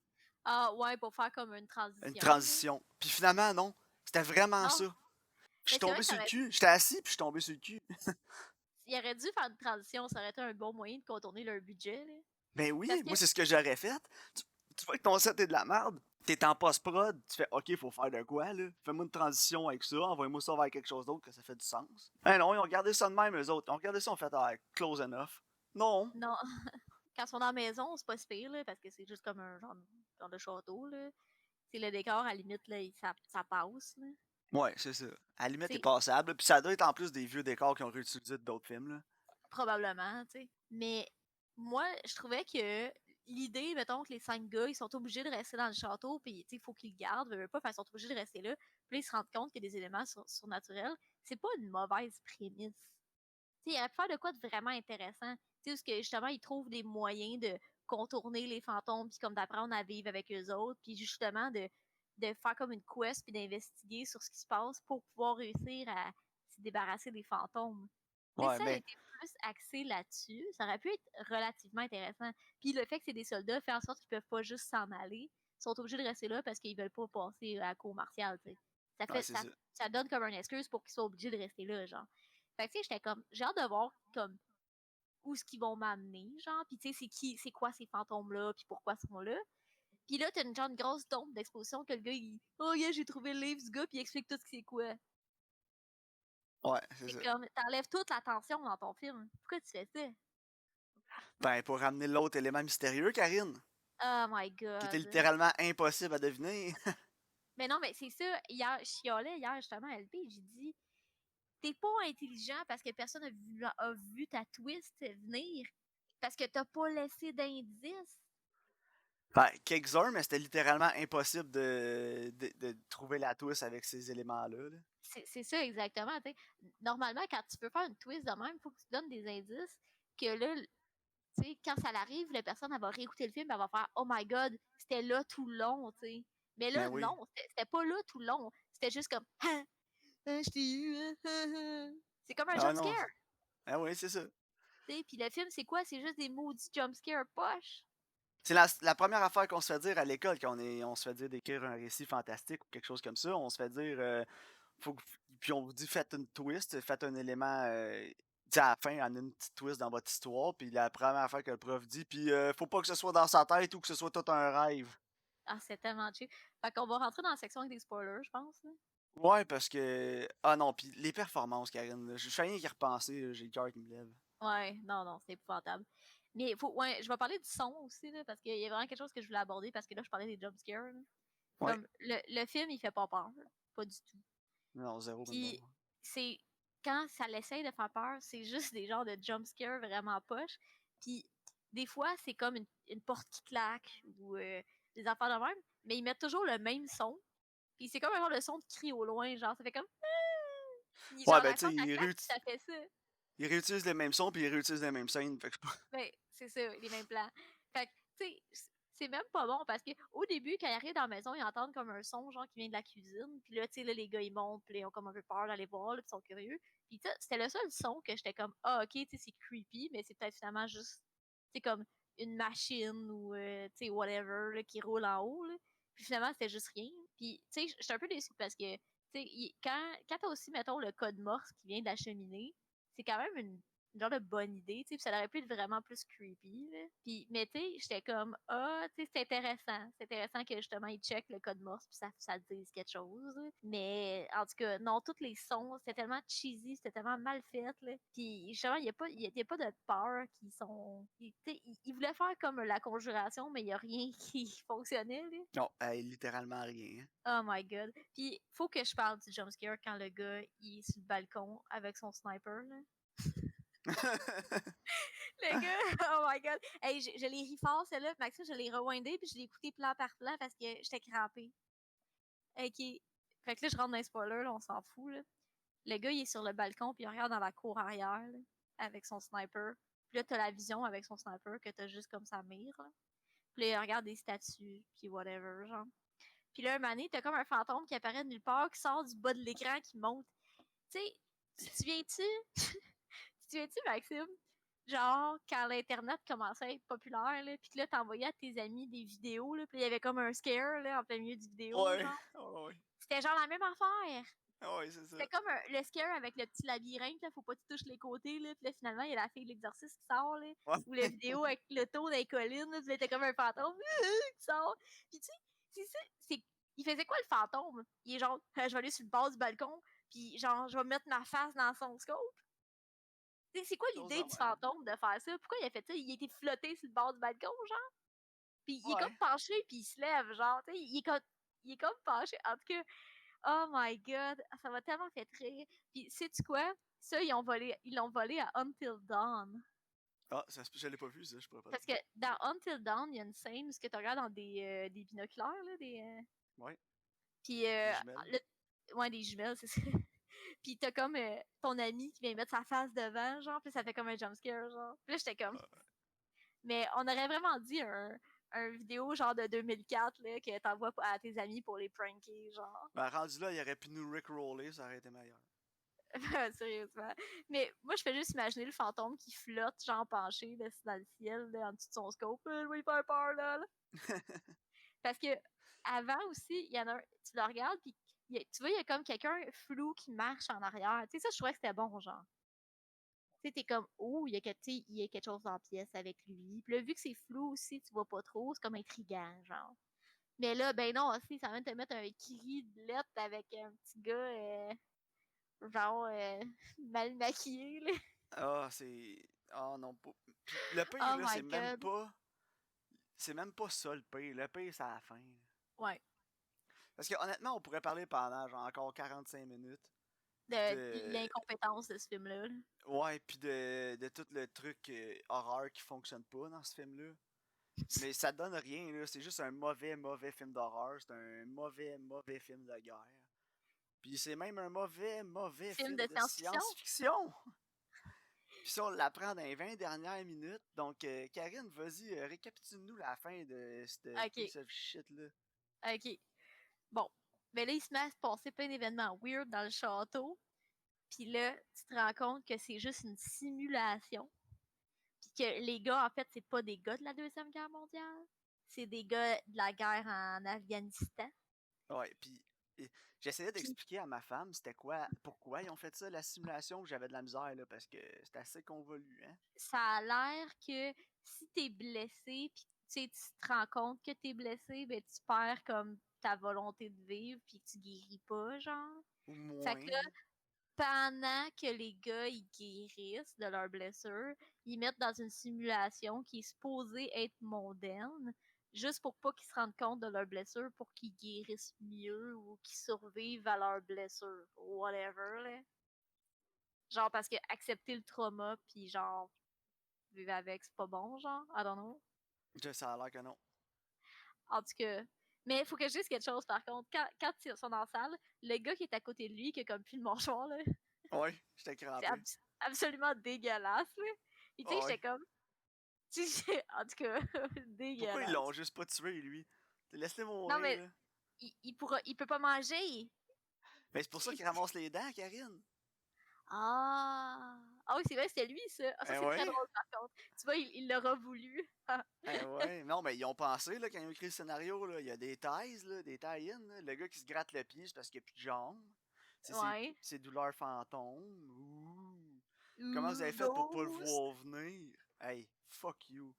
S1: Ah ouais, pour faire comme une
S2: Une
S1: transition, là.
S2: transition. Puis finalement, non. C'était vraiment
S1: Non,
S2: ça. Je suis
S1: mais c'est vrai
S2: tombé
S1: que
S2: sur le cul. J'étais assis, puis je suis tombé sur le cul.
S1: il aurait dû faire une transition, ça aurait été un bon moyen de contourner leur budget, là.
S2: Ben
S1: Parce
S2: oui,
S1: que,
S2: moi, c'est ce que j'aurais fait. Tu vois que ton set est de la merde. T'es en post-prod, tu fais OK, faut faire de quoi, là? Fais-moi une transition avec ça, envoie-moi ça vers quelque chose d'autre que ça fait du sens. Ben non, ils ont regardé ça de même, eux autres. Ils ont regardé ça, on fait close enough. Non.
S1: non, quand ils sont dans la maison, c'est pas si pire, là, parce que c'est juste comme un genre de château, là. C'est le décor, à la limite, là, ça passe, là.
S2: Ouais, c'est ça. À la limite,
S1: Tu
S2: c'est
S1: sais,
S2: passable. Puis ça doit être en plus des vieux décors qu'ils ont réutilisés d'autres films, là.
S1: probablement, tu sais. Mais moi, je trouvais que l'idée, mettons que les 5 gars, ils sont obligés de rester dans le château, puis il faut qu'ils le gardent, veulent pas, ils sont obligés de rester là. Puis là, ils se rendent compte qu'il y a des éléments surnaturels. C'est pas une mauvaise prémisse. Tu sais, il aurait pu faire de quoi de vraiment intéressant. Tu sais, parce que justement, ils trouvent des moyens de contourner les fantômes, puis comme d'apprendre à vivre avec eux autres, puis justement de faire comme une quest, puis d'investiguer sur ce qui se passe pour pouvoir réussir à se débarrasser des fantômes. Tu sais,
S2: Ouais,
S1: ça a
S2: mais
S1: été plus axé là-dessus, ça aurait pu être relativement intéressant. Puis le fait que c'est des soldats fait en sorte qu'ils peuvent pas juste s'en aller, ils sont obligés de rester là parce qu'ils veulent pas passer à la cour martiale, tu sais. Ça
S2: ouais,
S1: fait
S2: c'est
S1: ça,
S2: ça.
S1: ça donne comme une excuse pour qu'ils soient obligés de rester là, genre. Fait que tu sais, j'étais comme j'ai hâte de voir comme où ce qu'ils vont m'amener, genre, puis tu sais c'est quoi ces fantômes là, puis pourquoi ils sont là. Puis là t'as une genre de grosse tombe d'exposition que le gars il oh yeah, j'ai trouvé le livre du gars puis il explique tout ce que c'est quoi.
S2: Ouais, c'est
S1: C'est
S2: ça.
S1: comme t'enlèves toute l'attention dans ton film. Pourquoi tu fais ça?
S2: Ben, pour ramener l'autre élément mystérieux, Karine,
S1: Oh my
S2: qui était
S1: god.
S2: littéralement impossible à deviner.
S1: Mais non, mais c'est ça. Hier, je chialais hier justement à LP. J'ai dit t'es pas intelligent parce que personne a vu ta twist venir. Parce que t'as pas laissé d'indices.
S2: Ben, quelques-uns, mais c'était littéralement impossible de trouver la twist avec ces éléments-là. Là.
S1: C'est ça exactement. T'sais. Normalement, quand tu peux faire une twist de même, il faut que tu donnes des indices que là, tu sais, quand ça l'arrive, la personne elle va réécouter le film, elle va faire Oh my god, c'était là tout le long, tu sais. Mais
S2: Ben
S1: là,
S2: oui.
S1: non, c'était pas là tout le long. C'était juste comme je t'ai eu, C'est comme un
S2: Ah
S1: jump
S2: non.
S1: scare.
S2: Ah oui, c'est ça.
S1: Puis le film, c'est quoi? C'est juste des maudits jump scare poches.
S2: C'est la première affaire qu'on se fait dire à l'école quand on se fait dire d'écrire un récit fantastique ou quelque chose comme ça. On se fait dire, puis on vous dit faites une twist, faites un élément, tu sais, à la fin, en une petite twist dans votre histoire. Puis la première affaire que le prof dit, puis faut pas que ce soit dans sa tête ou que ce soit tout un rêve.
S1: Ah, c'est tellement chill. Fait qu'on va rentrer dans la section avec des spoilers, je pense. Là.
S2: Ouais, parce que. Ah non, puis les performances, Karine, là, je fais rien qu'y repenser, là, j'ai le cœur qui me lève.
S1: Ouais, non, c'est épouvantable. Mais ouais, je vais parler du son aussi, là, parce qu'il y a vraiment quelque chose que je voulais aborder, parce que là, je parlais des jumpscares.
S2: Ouais.
S1: Comme, le film, il fait pas peur. Pas du tout.
S2: Non, zéro même
S1: Puis,
S2: bon.
S1: c'est... Quand ça l'essaye de faire peur, c'est juste des genres de jumpscares vraiment poches. Puis, des fois, c'est comme une porte qui claque ou des affaires de même, mais ils mettent toujours le même son. Puis c'est comme un genre de son de cri au loin, genre, ça fait comme... Puis
S2: Ouais,
S1: genre,
S2: ben,
S1: la
S2: tu sais,
S1: porte, elle claque, puis ça fait ça.
S2: ils réutilisent les mêmes sons, puis ils réutilisent les mêmes scènes. Fait que
S1: Ben, c'est ça, les mêmes plans. Fait que, tu sais, c'est même pas bon parce que au début, quand ils arrivent dans la maison, ils entendent comme un son, genre, qui vient de la cuisine. Puis là, tu sais, là, les gars, ils montent, puis là, ils ont comme un peu peur d'aller voir, là, puis ils sont curieux. Puis ça, c'était le seul son que j'étais comme, ah, ok, tu sais, c'est creepy, mais c'est peut-être finalement juste, tu sais, comme une machine ou, tu sais, whatever, là, qui roule en haut, là. Puis finalement, c'était juste rien. Puis, tu sais, j'étais un peu déçue parce que, tu sais, quand t'as aussi, mettons, le code Morse qui vient de la cheminée, c'est quand même une genre de bonne idée, tu sais, puis ça aurait pu être vraiment plus creepy, là. Puis, mais tu sais, j'étais comme, ah, tu sais, c'est intéressant. C'est intéressant que justement, ils checkent le code Morse, puis ça dise quelque chose, là. Mais, en tout cas, non, tous les sons, c'était tellement cheesy, c'était tellement mal fait, là. Puis, justement, il y a pas de peur qui sont. Tu sais, ils voulaient faire comme la conjuration, mais il n'y a rien qui fonctionnait, là.
S2: non, littéralement rien.
S1: Oh my god. Puis, faut que je parle du jumpscare quand le gars, il est sur le balcon avec son sniper, là. Le gars, oh my god. Hey, je l'ai ri fort, celle-là. Maxime, je l'ai rewindé, puis je l'ai écouté plan par plan parce que j'étais crampée. Ok. Fait que là, je rentre dans les spoilers, là, on s'en fout, là. Le gars, il est sur le balcon, puis il regarde dans la cour arrière, là, avec son sniper. Puis là, t'as la vision avec son sniper que t'as juste comme sa mire, là. Puis là, il regarde des statues, puis whatever, genre. Puis là, un moment donné, t'as comme un fantôme qui apparaît de nulle part, qui sort du bas de l'écran, qui monte. Tu sais, tu te souviens-tu? Tu te souviens-tu, Maxime? Genre, quand l'Internet commençait à être populaire, là, pis que là, t'envoyais à tes amis des vidéos, là, pis il y avait comme un scare, là, en plein milieu du vidéo,
S2: Ouais,
S1: genre.
S2: ouais,
S1: C'était genre la même affaire.
S2: ouais, c'est ça.
S1: C'était comme le scare avec le petit labyrinthe, là, faut pas que tu touches les côtés, là, pis là, finalement, il y a la fille de l'exorciste qui sort, là,
S2: Ouais.
S1: ou la vidéo avec le taux des collines, là, pis là, t'es comme un fantôme qui sort. Pis tu sais, c'est ça, il faisait quoi le fantôme? Il est genre, je vais aller sur le bord du balcon, pis genre, je vais mettre ma face dans son scope. C'est quoi
S2: Chose
S1: l'idée
S2: de
S1: du
S2: même.
S1: fantôme de faire ça? Pourquoi il a fait ça? Il a été flotté sur le bord du balcon, genre? Puis il est comme
S2: Ouais.
S1: penché, puis il se lève, genre, tu sais, il est comme penché. En tout cas, oh my god, ça m'a tellement fait rire. Puis sais-tu quoi? Ça, ils l'ont volé à Until Dawn.
S2: Ah, je l'ai pas vu, ça, je pourrais pas te
S1: Parce
S2: dire.
S1: que dans Until Dawn, il y a une scène où tu regardes dans des binoculaires, là,
S2: Ouais,
S1: puis,
S2: des jumelles.
S1: ouais, des jumelles, c'est ça. Puis t'as comme ton ami qui vient mettre sa face devant, genre, puis ça fait comme un jumpscare, genre. Puis là, j'étais comme,
S2: Ah,
S1: mais on aurait vraiment dit un vidéo genre de 2004 là, que t'envoies à tes amis pour les pranker, genre.
S2: ben, rendu là, il aurait pu nous rickroller, ça aurait été meilleur.
S1: Sérieusement. Mais moi, je fais juste imaginer le fantôme qui flotte, genre penché là, dans le ciel, là, en dessous de son scope. Je vais lui faire peur, là. Parce que avant aussi, il y en a un, tu le regardes, puis tu vois, il y a comme quelqu'un flou qui marche en arrière. Tu sais, ça, je trouvais que c'était bon, genre. Tu sais, t'es comme, oh, il y a quelque chose en pièce avec lui. Puis là, vu que c'est flou aussi, tu vois pas trop, c'est comme intriguant, genre. Mais là, ben non, aussi, ça vient de te mettre un cri de lettre avec un petit gars, genre, mal maquillé, là.
S2: Ah, c'est. Ah non, pas. Puis le pire,
S1: Oh
S2: là,
S1: my
S2: c'est même
S1: god.
S2: pas. C'est même pas ça le pire. Le pire, c'est à la fin.
S1: Ouais.
S2: Parce que honnêtement, on pourrait parler pendant genre encore 45 minutes
S1: De
S2: de.
S1: l'incompétence de ce film-là, là.
S2: Ouais, puis de tout le truc horreur qui fonctionne pas dans ce film-là. Mais ça donne rien, là. C'est juste un mauvais, mauvais film d'horreur. C'est un mauvais, mauvais film de guerre. Puis c'est même un mauvais, mauvais
S1: Film
S2: film
S1: de
S2: de
S1: science-fiction?
S2: science-fiction. Puis ça, on l'apprend dans les 20 dernières minutes. Donc, Karine, vas-y, récapitule-nous la fin de ce
S1: Ok,
S2: piece of shit-là.
S1: ok. Bon. Mais là, il se met à se passer plein d'événements weird dans le château. Puis là, tu te rends compte que c'est juste une simulation. Puis que les gars, en fait, c'est pas des gars de la Deuxième Guerre mondiale. C'est des gars de la guerre en Afghanistan.
S2: Ouais, puis j'essayais
S1: Puis
S2: d'expliquer à ma femme c'était quoi, pourquoi ils ont fait ça, la simulation, j'avais de la misère, là, parce que c'était assez convolu, hein.
S1: ça a l'air que si t'es blessé, puis tu te rends compte que t'es blessé, ben tu perds comme ta volonté de vivre, puis que tu guéris pas, genre.
S2: Ou
S1: Fait que
S2: moins.
S1: là, pendant que les gars ils guérissent de leurs blessures, ils mettent dans une simulation qui est supposée être mondaine, juste pour pas qu'ils se rendent compte de leurs blessures, pour qu'ils guérissent mieux ou qu'ils survivent à leurs blessures. Whatever, là. Genre, parce que accepter le trauma, puis genre, vivre avec, c'est pas bon, genre. I don't know.
S2: Ça a l'air que non.
S1: En tout cas. Mais il faut que je dise quelque chose, par contre. Quand ils sont dans la salle, le gars qui est à côté de lui, qui a comme plus le mâchoire, là,
S2: Ouais, j'étais
S1: c'est
S2: crampé.
S1: absolument dégueulasse, là. Puis tu sais,
S2: Ouais.
S1: j'étais comme... Tu sais, en tout cas, dégueulasse.
S2: Pourquoi ils l'ont juste pas tué, lui? Laisse-le mourir,
S1: Non, mais
S2: là.
S1: il peut pas manger.
S2: Mais c'est pour ça qu'il ramasse les dents, Karine.
S1: Ah! Ah oui, c'est vrai, c'était lui, ça. Ah, ça, c'est très
S2: Ouais.
S1: drôle, par contre. Tu vois, il l'aura voulu.
S2: Ouais. Non, mais ils ont pensé, là, quand ils ont écrit le scénario, là, il y a des ties, là, des tie-in, là. Le gars qui se gratte le pied, c'est parce qu'il n'y a plus de jambes. C'est
S1: Ouais.
S2: ses douleurs fantômes. Ouh. Comment vous avez
S1: Ouh,
S2: fait pour pas le
S1: Ghost.
S2: voir venir? Hey, fuck you.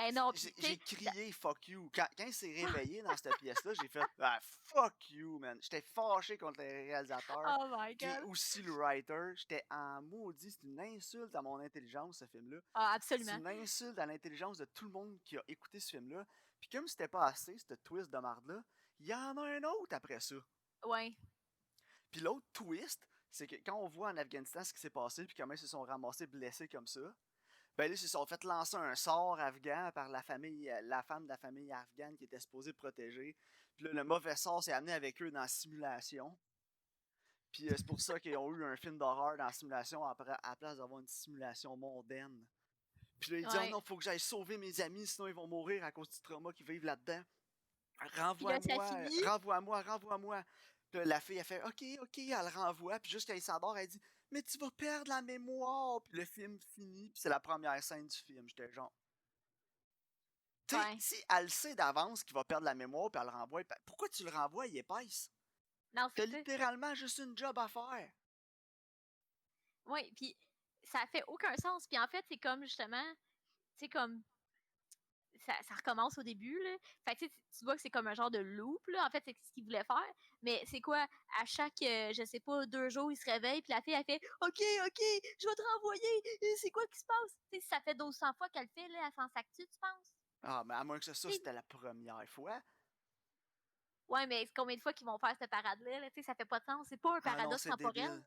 S1: Eh non, pis, tu sais,
S2: J'ai crié fuck you. Quand il s'est réveillé dans cette pièce-là, j'ai fait ah, fuck you, man. J'étais fâché contre le réalisateur.
S1: oh my
S2: Qui est
S1: god.
S2: aussi le writer. J'étais en maudit. C'est une insulte à mon intelligence, ce film-là.
S1: Ah,
S2: C'est
S1: absolument.
S2: une insulte à l'intelligence de tout le monde qui a écouté ce film-là. Puis comme c'était pas assez, ce twist de marde-là, il y en a un autre après ça.
S1: Ouais.
S2: Puis l'autre twist, c'est que quand on voit en Afghanistan ce qui s'est passé, puis comment ils se sont ramassés blessés comme ça, ben là, ils se sont fait lancer un sort afghan par la famille, la femme de la famille afghane qui était supposée protéger. Puis là, le mauvais sort s'est amené avec eux dans la simulation. Puis c'est pour ça qu'ils ont eu un film d'horreur dans la simulation à la place d'avoir une simulation mondaine. Puis là, il dit oh non, faut que j'aille sauver mes amis, sinon ils vont mourir à cause du trauma qu'ils vivent là-dedans.
S1: Puis là, ça
S2: Renvoie-moi,
S1: finit.
S2: renvoie-moi, renvoie-moi. Puis là, la fille, elle fait OK, elle le renvoie. Puis juste quand il s'endort, elle dit mais tu vas perdre la mémoire. Puis le film finit, puis c'est la première scène du film. J'étais genre. Tu sais,
S1: Ouais.
S2: si elle sait d'avance qu'il va perdre la mémoire, puis elle le renvoie, pourquoi tu le renvoies, il épaisse?
S1: Non,
S2: T'as
S1: c'est ça.
S2: littéralement juste une job à faire.
S1: Ouais, puis ça fait aucun sens. Puis en fait, c'est comme justement, tu sais, comme ça recommence au début, là. Fait que tu vois que c'est comme un genre de loop, là. En fait, c'est ce qu'il voulait faire. Mais c'est quoi? À chaque, je sais pas, 2 jours, il se réveille, puis la fille, elle fait OK, OK, je vais te renvoyer. C'est quoi qui se passe? Tu sais, ça fait 1200 fois qu'elle le fait, là, elle s'en sac-tu, tu penses?
S2: Ah, mais à moins que ça,
S1: T'sais,
S2: c'était la première fois.
S1: ouais, mais combien de fois qu'ils vont faire cette parade-là? Là? Tu sais, ça fait pas de sens. C'est pas un
S2: Ah non,
S1: paradoxe
S2: c'est
S1: temporel.
S2: débile.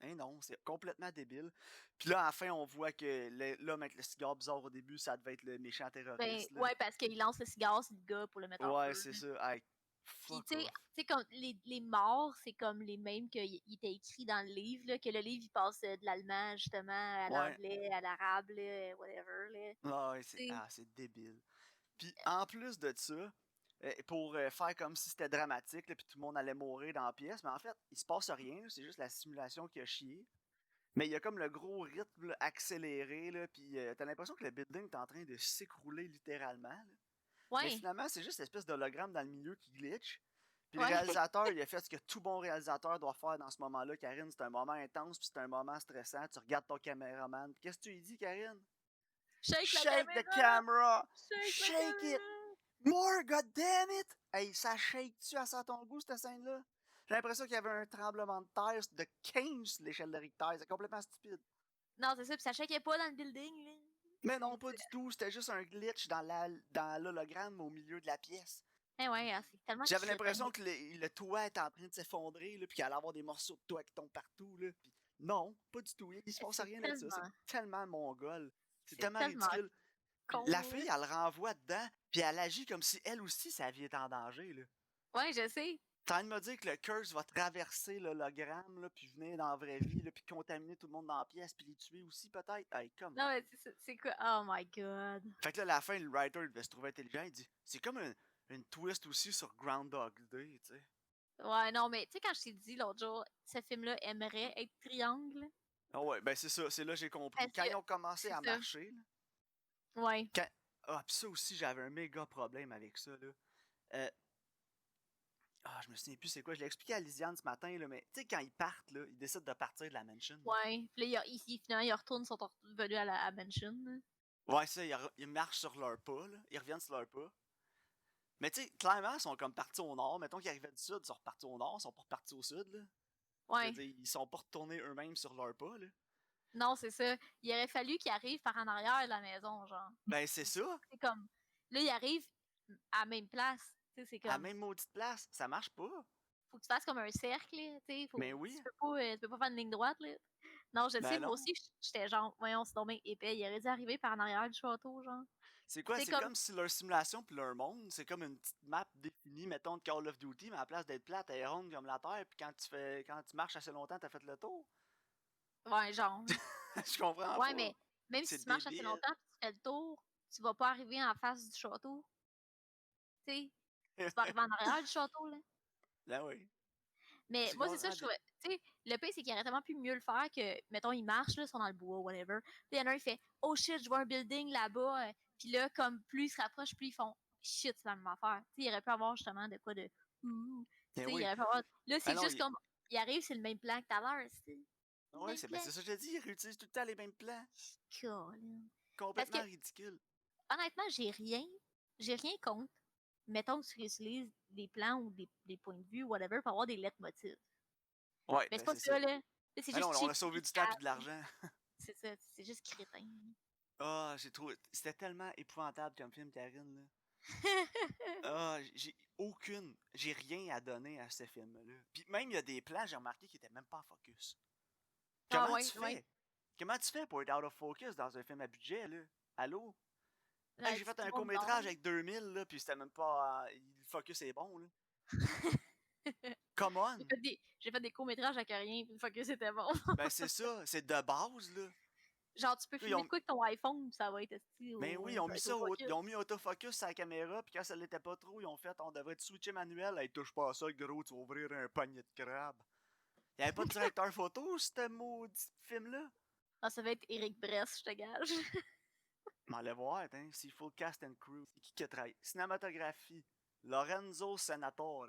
S2: Hein, non, c'est complètement débile. Puis là, à la fin, on voit que l'homme avec le cigare bizarre au début, ça devait être le méchant
S1: Ben,
S2: terroriste, là.
S1: ouais, parce qu'il lance le cigare sur le gars pour le mettre en
S2: Ouais,
S1: feu.
S2: c'est
S1: Là.
S2: ça. Hey,
S1: Puis,
S2: fuck
S1: tu
S2: off.
S1: sais, comme les morts, c'est comme les mêmes qu'il était écrit dans le livre, là, que le livre, il passe de l'allemand, justement, à
S2: Ouais.
S1: l'anglais, à l'arabe, là, whatever, là.
S2: Ah, ouais,
S1: Tu sais,
S2: c'est débile. Puis en plus de ça, pour faire comme si c'était dramatique, puis tout le monde allait mourir dans la pièce, mais en fait, il se passe rien, c'est juste la simulation qui a chié. Mais il y a comme le gros rythme là, accéléré, là, puis t'as l'impression que le building est en train de s'écrouler littéralement. Là. Mais
S1: ouais,
S2: finalement, c'est juste l'espèce d'hologramme dans le milieu qui glitch. Puis le
S1: ouais.
S2: réalisateur, il a fait ce que tout bon réalisateur doit faire dans ce moment-là, Karine. C'est un moment intense, puis c'est un moment stressant. Tu regardes ton caméraman. Qu'est-ce que tu lui dis, Karine?
S1: Shake la
S2: Shake the
S1: caméra!
S2: camera!
S1: Shake la
S2: Shake it!
S1: caméra!
S2: More, goddammit! Hey, ça shake-tu à ça ton goût, cette scène-là? J'ai l'impression qu'il y avait un tremblement de terre de 15 sur l'échelle de Richter. C'est complètement stupide.
S1: Non, c'est ça, puis ça shakeait pas dans le building, là.
S2: Mais non, pas du tout. C'était juste un glitch dans l'hologramme au milieu de la pièce.
S1: Eh ouais, c'est tellement
S2: J'avais
S1: crétin.
S2: l'impression que le toit était en train de s'effondrer, puis qu'il allait avoir des morceaux de toit qui tombent partout. Là, puis non, pas du tout. Il se passe
S1: C'est
S2: rien de ça. C'est
S1: tellement,
S2: tellement mongol. C'est
S1: c'est
S2: tellement
S1: tellement
S2: ridicule. Puis
S1: con,
S2: la
S1: là.
S2: fille, elle le renvoie dedans, puis elle agit comme si elle aussi, sa vie était en danger. Là.
S1: Ouais, je sais.
S2: T'es en train de me dire que le curse va traverser l'hologramme, là, puis venir dans la vraie vie, là, puis contaminer tout le monde dans la pièce, puis les tuer aussi, peut-être? Hey, come
S1: Non,
S2: on.
S1: mais c'est quoi? Oh my god.
S2: Fait que là, à la fin, le writer il devait se trouver intelligent. Il dit c'est comme une twist aussi sur Groundhog Day, tu sais.
S1: Ouais, non, mais tu sais, quand je t'ai dit l'autre jour, ce film-là aimerait être triangle,
S2: Ah ouais, ben c'est ça, c'est là que j'ai compris.
S1: parce
S2: Quand
S1: que
S2: ils ont commencé
S1: c'est
S2: à
S1: ça.
S2: marcher, là,
S1: Ouais.
S2: quand... Ah, pis ça aussi, j'avais un méga problème avec ça, là. Euh, je me souviens plus c'est quoi. Je l'ai expliqué à Lisiane ce matin, là, mais tu sais, quand ils partent, là, ils décident de partir de la mansion.
S1: Ouais. Puis là, finalement, ils retournent, sont revenus à la mansion. Là.
S2: Ouais, ça, ils marchent sur leurs pas, là. Ils reviennent sur leurs pas. Mais tu sais, clairement, ils sont comme partis au nord. Mettons qu'ils arrivaient du sud, ils sont repartis au nord, ils sont pas repartis au sud, là. Je veux
S1: Ouais.
S2: dire, ils sont pas retournés eux-mêmes sur leurs pas, là.
S1: Non, c'est ça. Il aurait fallu qu'ils arrivent par en arrière de la maison, genre.
S2: Ben, c'est ça.
S1: C'est comme. Là, ils arrivent, à la même place. Tu sais, c'est
S2: À la
S1: comme,
S2: même maudite place, ça marche pas.
S1: faut que tu fasses comme un cercle, là, tu sais,
S2: Mais oui.
S1: tu peux pas faire une ligne droite, là. Non, je le sais,
S2: Ben
S1: moi
S2: non.
S1: aussi, j'étais genre, voyons, c'est donc bien épais, il aurait dû arriver par en arrière du château, genre.
S2: C'est quoi?
S1: C'est
S2: C'est
S1: comme,
S2: comme si leur simulation puis leur monde, c'est comme une petite map définie, mettons, de Call of Duty, mais à la place d'être plate, elle est ronde comme la Terre, puis quand tu marches assez longtemps, t'as fait le tour.
S1: ouais, genre.
S2: Je comprends
S1: Ouais,
S2: pas.
S1: mais même si
S2: C'est
S1: tu marches assez
S2: débile.
S1: longtemps et tu fais le tour, tu vas pas arriver en face du château, tu sais. Tu vas arriver en arrière du château, là.
S2: Ben oui.
S1: Mais
S2: Tu
S1: moi, c'est ça,
S2: comprends?
S1: je trouvais. Tu sais, le pire, c'est qu'il aurait tellement pu mieux le faire que, mettons, ils marchent, là, ils sont dans le bois, whatever. Puis il y en a un, il fait, oh shit, je vois un building là-bas. Puis là, comme plus ils se rapprochent, plus ils font, shit, c'est la même affaire. Tu sais, il aurait pu avoir justement de quoi de. Ouh. Tu
S2: Ben
S1: sais, il
S2: oui.
S1: aurait pu avoir. Là,
S2: Ben
S1: c'est
S2: non,
S1: juste comme, il arrive, c'est le même plan que tout à l'heure, c'est le
S2: ouais,
S1: même
S2: ben
S1: plan.
S2: c'est ça que je te dis, ils réutilisent tout le temps les mêmes plans.
S1: Colin. Parce que,
S2: Complètement ridicule.
S1: honnêtement, j'ai rien contre. Mettons que tu utilises des plans ou des points de vue, whatever, pour avoir des lettres motifs.
S2: Ouais,
S1: Mais c'est
S2: ben
S1: pas
S2: c'est ça.
S1: ça, là. C'est
S2: Ben non,
S1: juste
S2: on
S1: cheap.
S2: a sauvé du temps puis de l'argent.
S1: C'est ça, c'est juste crétin.
S2: Ah, j'ai trouvé. C'était tellement épouvantable comme film, Karine, là. Ah, j'ai rien à donner à ce film-là. Puis même, il y a des plans, j'ai remarqué, qui étaient même pas en focus.
S1: Ah
S2: Comment
S1: ouais,
S2: tu
S1: ouais.
S2: fais? Comment tu fais pour être out of focus dans un film à budget, là? Allô? Hey, j'ai
S1: Tu
S2: fait un
S1: tournes
S2: court-métrage
S1: rond.
S2: avec 2000, là, puis c'était même pas... le focus est bon, là. Come on!
S1: J'ai fait des courts-métrages avec rien, une fois que c'était bon.
S2: Ben c'est ça, c'est de base, là.
S1: Genre, tu peux
S2: Là, ils
S1: filmer
S2: ont...
S1: de quoi avec ton iPhone, ça va être style
S2: Ben oui,
S1: ça va être au
S2: ils
S1: focus.
S2: ont mis autofocus sur la caméra, puis quand ça l'était pas trop, ils ont fait, on devrait te switcher manuel. Hey, touche pas à ça, gros, tu vas ouvrir un panier de crabes. Il n'y avait pas de directeur photo, ce maudit film-là.
S1: Ah, ça va être Eric Bress, je te gage.
S2: Mais allez voir, hein, c'est full cast and crew. C'est qui a travaillé? Cinématographie, Lorenzo Senatore.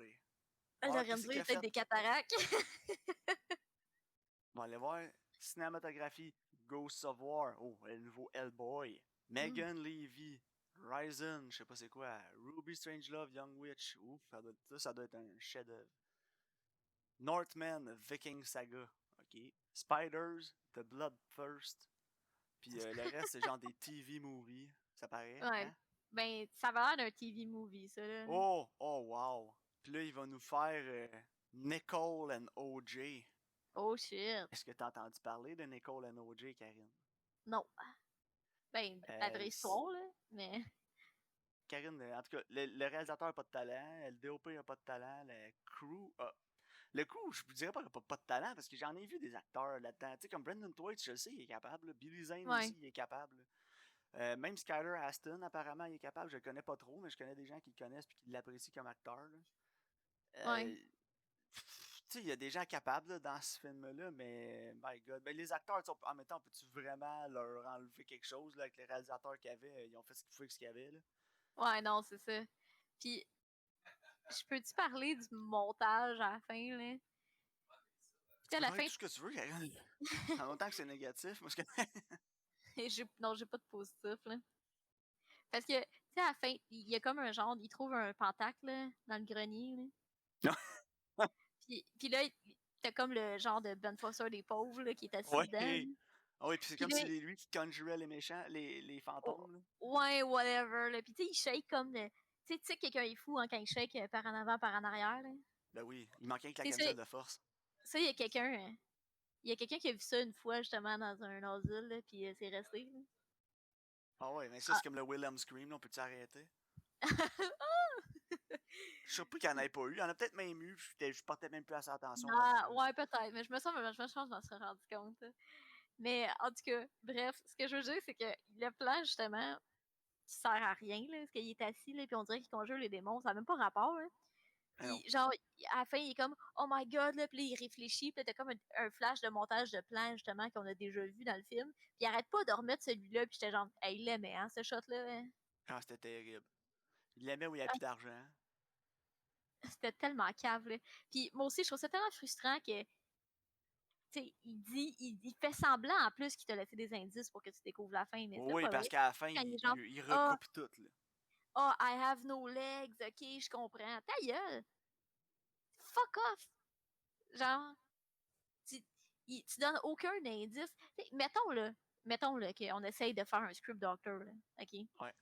S2: Ah, qu'est-ce
S1: Lorenzo, il
S2: qu'il
S1: a
S2: a
S1: peut-être
S2: fait?
S1: des cataractes.
S2: Bon, allez voir. Cinématographie, Ghosts of War. Oh, le nouveau Hellboy. Megan Levy. Ryzen, je sais pas c'est quoi. Ruby Strangelove, Young Witch. Ouf, ça doit être un chef-d'œuvre. Northman, Viking Saga. Ok. Spiders, The Bloodthirst. Puis le reste, c'est genre des TV movies. Ça paraît,
S1: Ouais.
S2: hein?
S1: Ben, ça va l'air d'un TV movie, ça, là.
S2: Oh, oh, wow. Puis là, il va nous faire Nicole and OJ.
S1: Oh shit.
S2: Est-ce que t'as entendu parler de Nicole and OJ, Karine?
S1: Non. Ben, la vraie
S2: S-
S1: histoire, là. Mais.
S2: Karine, en tout cas, le réalisateur n'a pas de talent, le DOP n'a pas de talent, le crew a... Le crew, je vous dirais pas qu'il n'a pas de talent, parce que j'en ai vu des acteurs là-dedans. Tu sais, comme Brendan Thwaites, je le sais, il est capable. Billy Zane
S1: Ouais.
S2: aussi, il est capable. Même Skyler Aston, apparemment, il est capable. Je le connais pas trop, mais je connais des gens qui le connaissent et qui l'apprécient comme acteur. Là.
S1: Ouais.
S2: Tu sais, il y a des gens capables là, dans ce film-là, mais my God. Ben, les acteurs, en même temps, peux-tu vraiment leur enlever quelque chose là, avec les réalisateurs qu'il y avait? Ils ont fait ce qu'il y avait. Là.
S1: Ouais, non, c'est ça. Puis, je peux-tu parler du montage à la fin, là?
S2: Tu
S1: Puis à
S2: peux
S1: la
S2: parler
S1: fin,
S2: de tout ce que tu veux, Karine. En autant que c'est négatif. Parce que...
S1: non, j'ai pas de positif, là. Parce que, tu sais, à la fin, il y a comme un genre, il trouve un pentacle, là, dans le grenier, là. Puis là, t'as comme le genre de Ben Foster des pauvres, là, qui est assis dedans, là.
S2: ouais. Ah oui, puis c'est
S1: Puis
S2: comme
S1: là,
S2: si c'est lui qui conjurait les méchants, les
S1: oh,
S2: fantômes. Là.
S1: ouais, whatever, là. Puis tu sais, il shake comme de... Tu sais, quelqu'un est fou hein, quand il shake par en avant, par en arrière, là.
S2: Ben oui, il manquait que la
S1: Tu sais,
S2: camisole de force.
S1: ça, il y a quelqu'un... il y a quelqu'un qui a vu ça une fois, justement, dans un asile, là, puis c'est resté, là.
S2: Ah ouais, mais ça,
S1: Ah.
S2: c'est comme le Wilhelm Scream, là, on peut-tu arrêter? Je suis surpris qu'il n'y en ait pas eu. Il y en a peut-être même eu, je portais même plus assez attention
S1: Ah,
S2: rendu là.
S1: ouais, peut-être, mais je me sens, je m'en serais rendu compte. Là. Mais en tout cas, bref, ce que je veux dire, c'est que le plan, justement, qui sert à rien, là, parce qu'il est assis, là, puis on dirait qu'il conjure les démons, ça n'a même pas rapport, là.
S2: Ah non.
S1: Puis, genre, à la fin, il est comme, oh my god, là, puis là, il réfléchit, puis t'as comme un flash de montage de plan, justement, qu'on a déjà vu dans le film. Puis il arrête pas de remettre celui-là, puis j'étais genre, hey, il l'aimait, hein, ce shot-là. Hein.
S2: Ah, c'était terrible. Il l'aimait où il n'y a plus d'argent.
S1: C'était tellement cave, là. Puis moi aussi, je trouve ça tellement frustrant que, tu sais, il fait semblant en plus qu'il t'a laissé des indices pour que tu découvres la fin, mais c'est
S2: Oui,
S1: pas
S2: parce
S1: vrai.
S2: qu'à la fin,
S1: Quand il est genre,
S2: il
S1: oh,
S2: recoupe tout. Là.
S1: oh, I have no legs, ok, je comprends. Ta gueule! Fuck off! Genre, tu, tu donnes aucun indice. T'sais, mettons là qu'on essaye de faire un script doctor, là, ok?
S2: Ouais.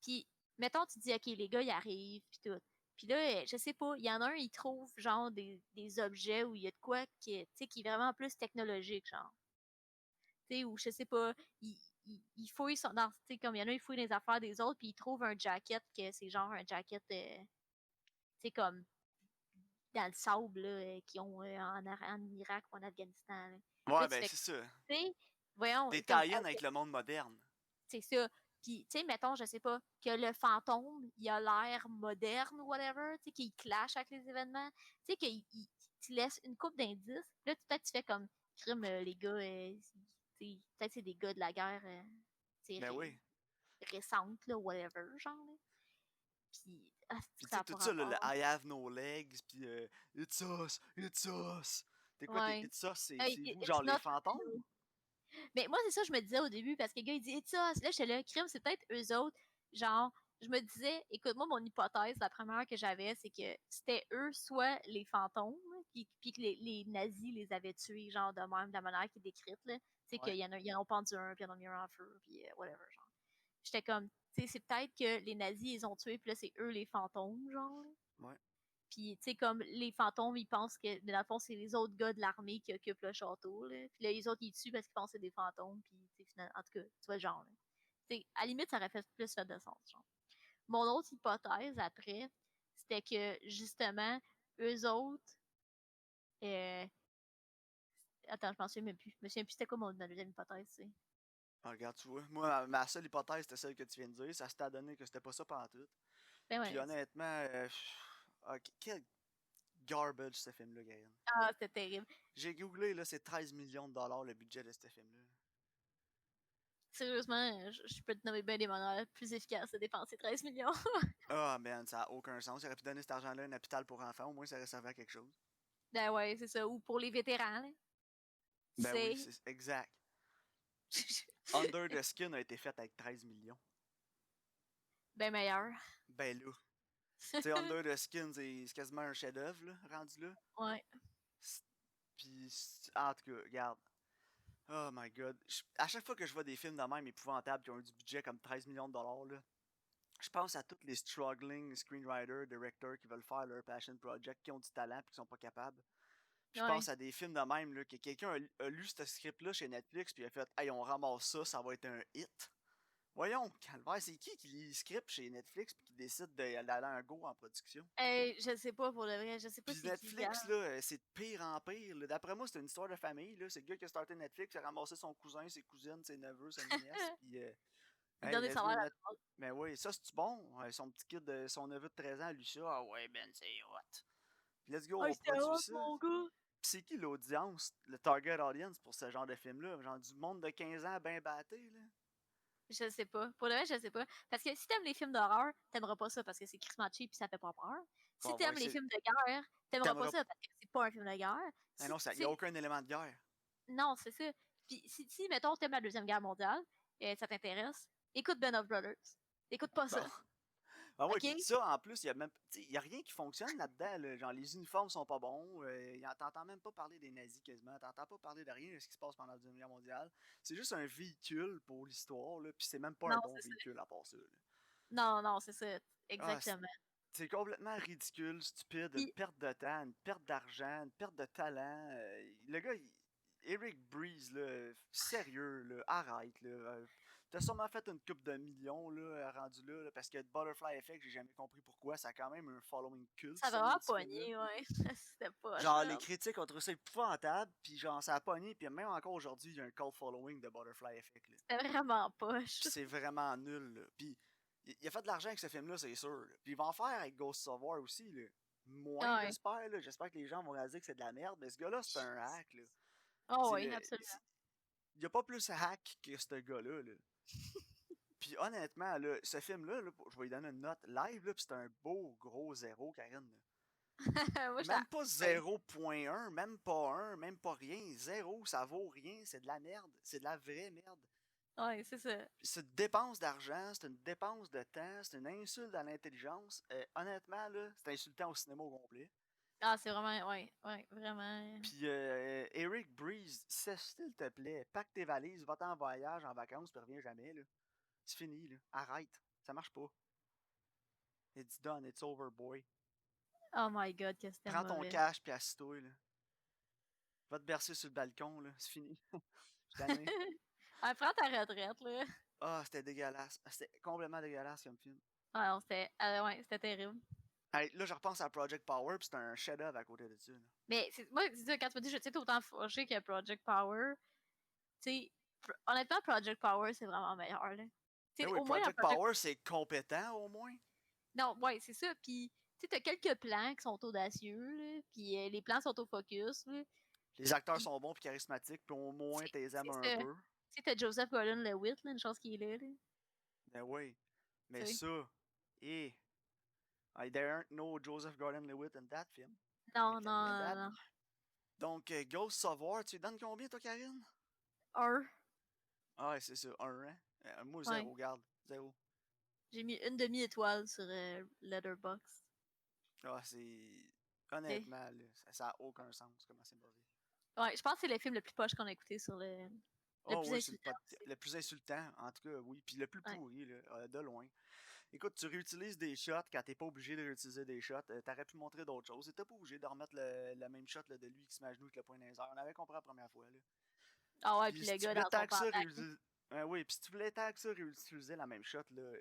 S1: Puis mettons, tu dis, OK, les gars, ils arrivent, puis tout. Puis là, je sais pas, il y en a un, il trouve, genre, des objets où il y a de quoi qui, tu sais, qui est vraiment plus technologique, genre. Tu sais, ou je sais pas, il fouille dans, tu sais, comme il y en a, ils fouillent les affaires des autres, puis ils trouvent un jacket, que c'est genre un jacket, tu sais, comme dans le sable, là, qu'ils ont en Irak ou en Afghanistan, là.
S2: Ouais,
S1: Là, tu
S2: ben
S1: fais,
S2: c'est ça.
S1: tu sais, voyons,
S2: Des
S1: comme,
S2: tie-in avec le monde moderne.
S1: c'est ça. Puis, tu sais, mettons, je sais pas, que le fantôme, il a l'air moderne ou whatever, tu sais, qu'il clash avec les événements. Tu sais, tu laisses une coupe d'indices. Là, peut-être tu fais comme crime, les gars, peut-être c'est des gars de la guerre,
S2: Ben oui.
S1: récente, là, whatever, genre, là. Puis,
S2: Puis tu
S1: ça
S2: sais,
S1: n'a
S2: tout
S1: pas
S2: ça, le
S1: rapport.
S2: I have no legs, puis it's us, it's us. T'es quoi, tes
S1: Ouais.
S2: it's us, c'est vous,
S1: It's
S2: genre les
S1: not
S2: fantômes?
S1: real. Mais moi, c'est ça que je me disais au début, parce que le gars, il dit, et ça, là, j'étais là, crime, c'est peut-être eux autres. Genre, je me disais, écoute, moi, mon hypothèse, la première que j'avais, c'est que c'était eux, soit les fantômes, puis que les nazis les avaient tués, genre, de même, de la manière qui est décrite, là. Tu sais,
S2: Ouais,
S1: ils en ont pendu un, puis ils en ont mis un en feu, puis whatever, genre. J'étais comme, tu sais, c'est peut-être que les nazis, ils ont tué, puis là, c'est eux les fantômes, genre.
S2: ouais.
S1: Puis, tu sais, comme les fantômes, ils pensent que, mais dans le fond, c'est les autres gars de l'armée qui occupent le château, là. Puis là, les autres, ils tuent parce qu'ils pensent que c'est des fantômes. Puis, tu sais, finalement, en tout cas, tu vois le genre, là. Tu sais, à la limite, ça aurait fait de sens, genre. Mon autre hypothèse, après, c'était que, justement, eux autres, euh... attends, je m'en souviens même plus. Je me souviens plus c'était quoi ma deuxième hypothèse, tu sais.
S2: Ah, regarde, tu vois. Moi, ma seule hypothèse, c'était celle que tu viens de dire. Ça s'était donné que c'était pas ça tout.
S1: Ben
S2: Puis
S1: ouais.
S2: honnêtement, quel garbage ce film-là, Gaël.
S1: Ah, c'était terrible.
S2: J'ai googlé, là, c'est 13 millions de dollars le budget de ce film-là.
S1: Sérieusement, je peux te nommer bien des manières plus efficaces de dépenser 13 millions.
S2: Ah, man, ça a aucun sens. J'aurais pu donner cet argent-là à un hôpital pour enfants, au moins ça aurait servi à quelque chose.
S1: Ben ouais, c'est ça. Ou pour les vétérans, là.
S2: Ben oui,
S1: C'est.
S2: c'est exact. Under the Skin a été fait avec 13 millions.
S1: Ben meilleur.
S2: Ben là. Tu sais, Under the Skin, c'est quasiment un chef-d'œuvre, là, rendu là.
S1: Ouais.
S2: Puis, en tout cas, regarde. Oh my god. À chaque fois que je vois des films de même épouvantables qui ont eu du budget comme 13 millions de dollars, là, je pense à tous les struggling screenwriters, directors qui veulent faire leur passion project, qui ont du talent et qui sont pas capables. Puis je
S1: Ouais.
S2: pense à des films de même, là, que quelqu'un a lu ce script-là chez Netflix puis il a fait hey, on ramasse ça, ça va être un hit. Voyons, calvaire, c'est qui lit le script chez Netflix puis qui décide d'aller en go en production?
S1: Je sais pas pour le vrai, je sais pas
S2: Puis
S1: c'est qui, gars.
S2: Netflix, là, c'est de pire en pire. Là. D'après moi, c'est une histoire de famille. Là. C'est le gars qui a starté Netflix, il a ramassé son cousin, ses cousines, ses neveux, sa nièce. Puis,
S1: Il
S2: hey,
S1: donne des
S2: let's go,
S1: salaires à
S2: net. Mais oui, ça, c'est-tu bon? Ouais, son petit kid, son neveu de 13 ans, lui, ça. Ah ouais, ben, c'est hot. Puis, let's go,
S1: Ah,
S2: on
S1: c'était
S2: produit
S1: hot,
S2: ça.
S1: mon gars!
S2: Puis, c'est qui l'audience, le target audience pour ce genre de film-là? Genre du monde de 15 ans bien batté, là?
S1: Je sais pas. Pour le vrai, je sais pas. Parce que si t'aimes les films d'horreur, t'aimeras pas ça parce que c'est Chris Matchy pis ça fait pas peur. Si
S2: Bon, ouais,
S1: t'aimes les
S2: c'est.
S1: films de guerre, t'aimeras pas
S2: T'aimeras.
S1: ça parce que c'est pas un film de guerre.
S2: Ah
S1: Si,
S2: non,
S1: tu
S2: il n'y a
S1: sais,
S2: aucun élément de guerre.
S1: non, c'est ça. Puis si, mettons, t'aimes la Deuxième Guerre mondiale, ça t'intéresse, écoute Ben of Brothers. Écoute pas
S2: Bon.
S1: ça.
S2: Ah ouais, puis
S1: OK?
S2: ça, en plus, il y a même. Il y a rien qui fonctionne là-dedans. Là. Genre, les uniformes sont pas bons. T'entends même pas parler des nazis quasiment. T'entends pas parler de rien de ce qui se passe pendant la Deuxième Guerre mondiale. C'est juste un véhicule pour l'histoire, là. Puis c'est même pas un
S1: Non,
S2: bon
S1: c'est ça.
S2: véhicule à part ça. Là.
S1: Non, non, c'est ça.
S2: Ah,
S1: Exactement.
S2: c'est complètement ridicule, stupide, une
S1: Puis,
S2: perte de temps, une perte d'argent, une perte de talent. Le gars, Eric Breeze, là, sérieux, là, arrête. Là, t'as sûrement fait une coupe de millions là, rendu là, parce que Butterfly Effect, j'ai jamais compris pourquoi. Ça a quand même un following culte,
S1: ça a
S2: ce
S1: vraiment
S2: maudit film-là.
S1: pogné, ouais. C'était poche,
S2: Genre, les
S1: man.
S2: critiques ont trouvé ça épouvantable, puis genre, ça a pogné, puis même encore aujourd'hui, il y a un cult following de Butterfly Effect. Là.
S1: C'était vraiment poche.
S2: Puis c'est vraiment nul. Là. Puis il a fait de l'argent avec ce film-là, c'est sûr. Là. Puis il va en faire avec Ghost of War aussi. Là. Moins,
S1: Ouais.
S2: j'espère. Là. J'espère que les gens vont réaliser que c'est de la merde. Mais ce gars-là, c'est un hack. Là.
S1: Oh
S2: C'est
S1: oui,
S2: le...
S1: absolument.
S2: Il n'y a pas plus hack que ce gars-là. Là. Puis honnêtement, là, ce film-là, là, je vais lui donner une note live, là, puis c'est un beau gros zéro, Karine. Là.
S1: Moi,
S2: Même pas
S1: ouais.
S2: 0.1, même pas 1, même pas rien. Zéro, ça vaut rien. C'est de la merde. C'est de la vraie merde.
S1: Ouais, c'est ça.
S2: C'est une dépense d'argent, c'est une dépense de temps, c'est une insulte à l'intelligence. Honnêtement, là, c'est insultant au cinéma au complet.
S1: Ah, c'est vraiment, ouais, ouais, vraiment.
S2: Puis Eric Breeze, s'il te plaît, pack tes valises, va-t'en en voyage, en vacances, puis reviens jamais, là. C'est fini, là. Arrête. Ça marche pas. It's done, it's over, boy.
S1: Oh my god, que c'était
S2: Prends ton
S1: mauvais.
S2: cash puis assis-toi, là. Va te bercer sur le balcon, là. C'est fini. Je suis tanné.
S1: Ah, prends ta retraite, là.
S2: Ah, c'était dégueulasse. C'était complètement dégueulasse comme film.
S1: Ah non, c'était terrible.
S2: Hey, là, je repense à Project Power, puis c'est un chef-d'œuvre à côté de ça. Là.
S1: Mais moi, c'est ça, quand tu me dis, je sais, autant forgé que Project Power, tu sais, honnêtement, Project Power, c'est vraiment meilleur, là. Tu
S2: Mais
S1: sais,
S2: oui,
S1: au moins, dans
S2: Project
S1: Project...
S2: Power, c'est compétent, au moins.
S1: Non, ouais, c'est ça, puis, tu sais, t'as quelques plans qui sont audacieux, là, puis les plans sont au focus, là.
S2: Les acteurs
S1: Puis,
S2: sont bons puis charismatiques, puis au moins, t'es aimes un
S1: ça.
S2: peu.
S1: Tu sais, t'as Joseph Gordon-Levitt, là, une chance qu'il est là.
S2: Ben oui. Mais
S1: Tu sais.
S2: ça, eh, there aren't no Joseph Gordon-Levitt in that film. I
S1: Non,
S2: can admit
S1: non,
S2: that.
S1: non.
S2: Donc, Ghost of War, tu lui donnes combien, toi, Karine?
S1: Un.
S2: Ah, ouais, c'est ça, un, hein? Moi,
S1: Ouais.
S2: zéro, garde. Zéro.
S1: J'ai mis une demi-étoile sur Letterboxd.
S2: Ah, c'est...
S1: Et...
S2: Honnêtement, là, ça a aucun sens, comment c'est mauvais.
S1: Ouais, je pense que c'est le film le plus poche qu'on a écouté sur le
S2: Oh
S1: plus
S2: oui, c'est
S1: insultant aussi.
S2: le plus insultant, en tout cas, oui. Puis le plus
S1: Ouais.
S2: pourri, là, de loin. Écoute, tu réutilises des shots quand t'es pas obligé de réutiliser des shots. T'aurais pu montrer d'autres choses. T'es pas obligé de remettre le même shot là, de lui qui se met à genoux avec le poing dans les airs. On avait compris la première fois. Là.
S1: Ah ouais,
S2: Puis
S1: puis
S2: si
S1: le
S2: tu
S1: gars
S2: voulais
S1: dans
S2: tant
S1: son
S2: que ça
S1: pantalon.
S2: réutiliser. Oui, puis si tu voulais tant que ça réutiliser la même shot, là,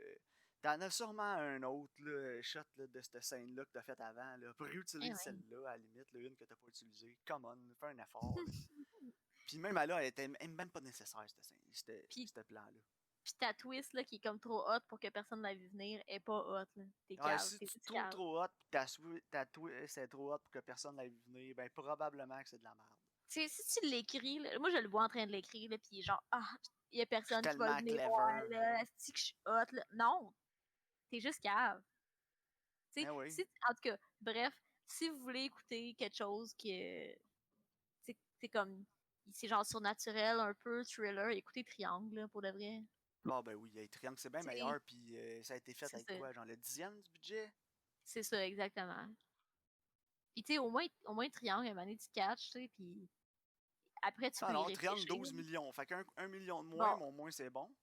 S2: t'en as sûrement un autre là, shot là, de cette scène-là que t'as fait avant. Là, pour réutiliser
S1: Ouais.
S2: celle-là, à la limite, là, une que t'as pas utilisée. Come on, fais un effort. Là. Puis même là, elle était même pas nécessaire, cette scène, ce plan-là.
S1: Puis ta twist là, qui est comme trop hot pour que personne l'a vu venir est pas hot. Là. T'es
S2: Ouais,
S1: cave,
S2: si
S1: t'es
S2: tu te
S1: juste
S2: trouves
S1: cave.
S2: trop hot pis ta twist est trop hot pour que personne l'aille venir, ben probablement que c'est de la merde.
S1: Tu sais, si tu l'écris, là, moi je le vois en train de l'écrire, là, puis genre, ah, y a
S2: Je suis
S1: personne qui va le
S2: tellement
S1: venir voir,
S2: clever.
S1: là, c'est que je suis hot, là. Non, t'es juste cave. Tu sais,
S2: Eh oui.
S1: si, en tout cas, bref, si vous voulez écouter quelque chose que, c'est comme, c'est genre surnaturel, un peu thriller, écoutez Triangle, là, pour de vrai.
S2: Ah ben oui, Triangle c'est bien
S1: T'sais,
S2: meilleur, puis ça a été fait
S1: c'est
S2: avec
S1: ça.
S2: quoi, genre le dixième du budget?
S1: C'est ça, exactement. Puis tu sais, au moins Triangle, à un moment donné, tu catches, tu sais, puis après, tu
S2: Ah
S1: peux y
S2: non, Triangle
S1: réfléchir.
S2: 12 millions, fait qu'un 1 million de moins,
S1: Bon,
S2: mais au moins c'est bon.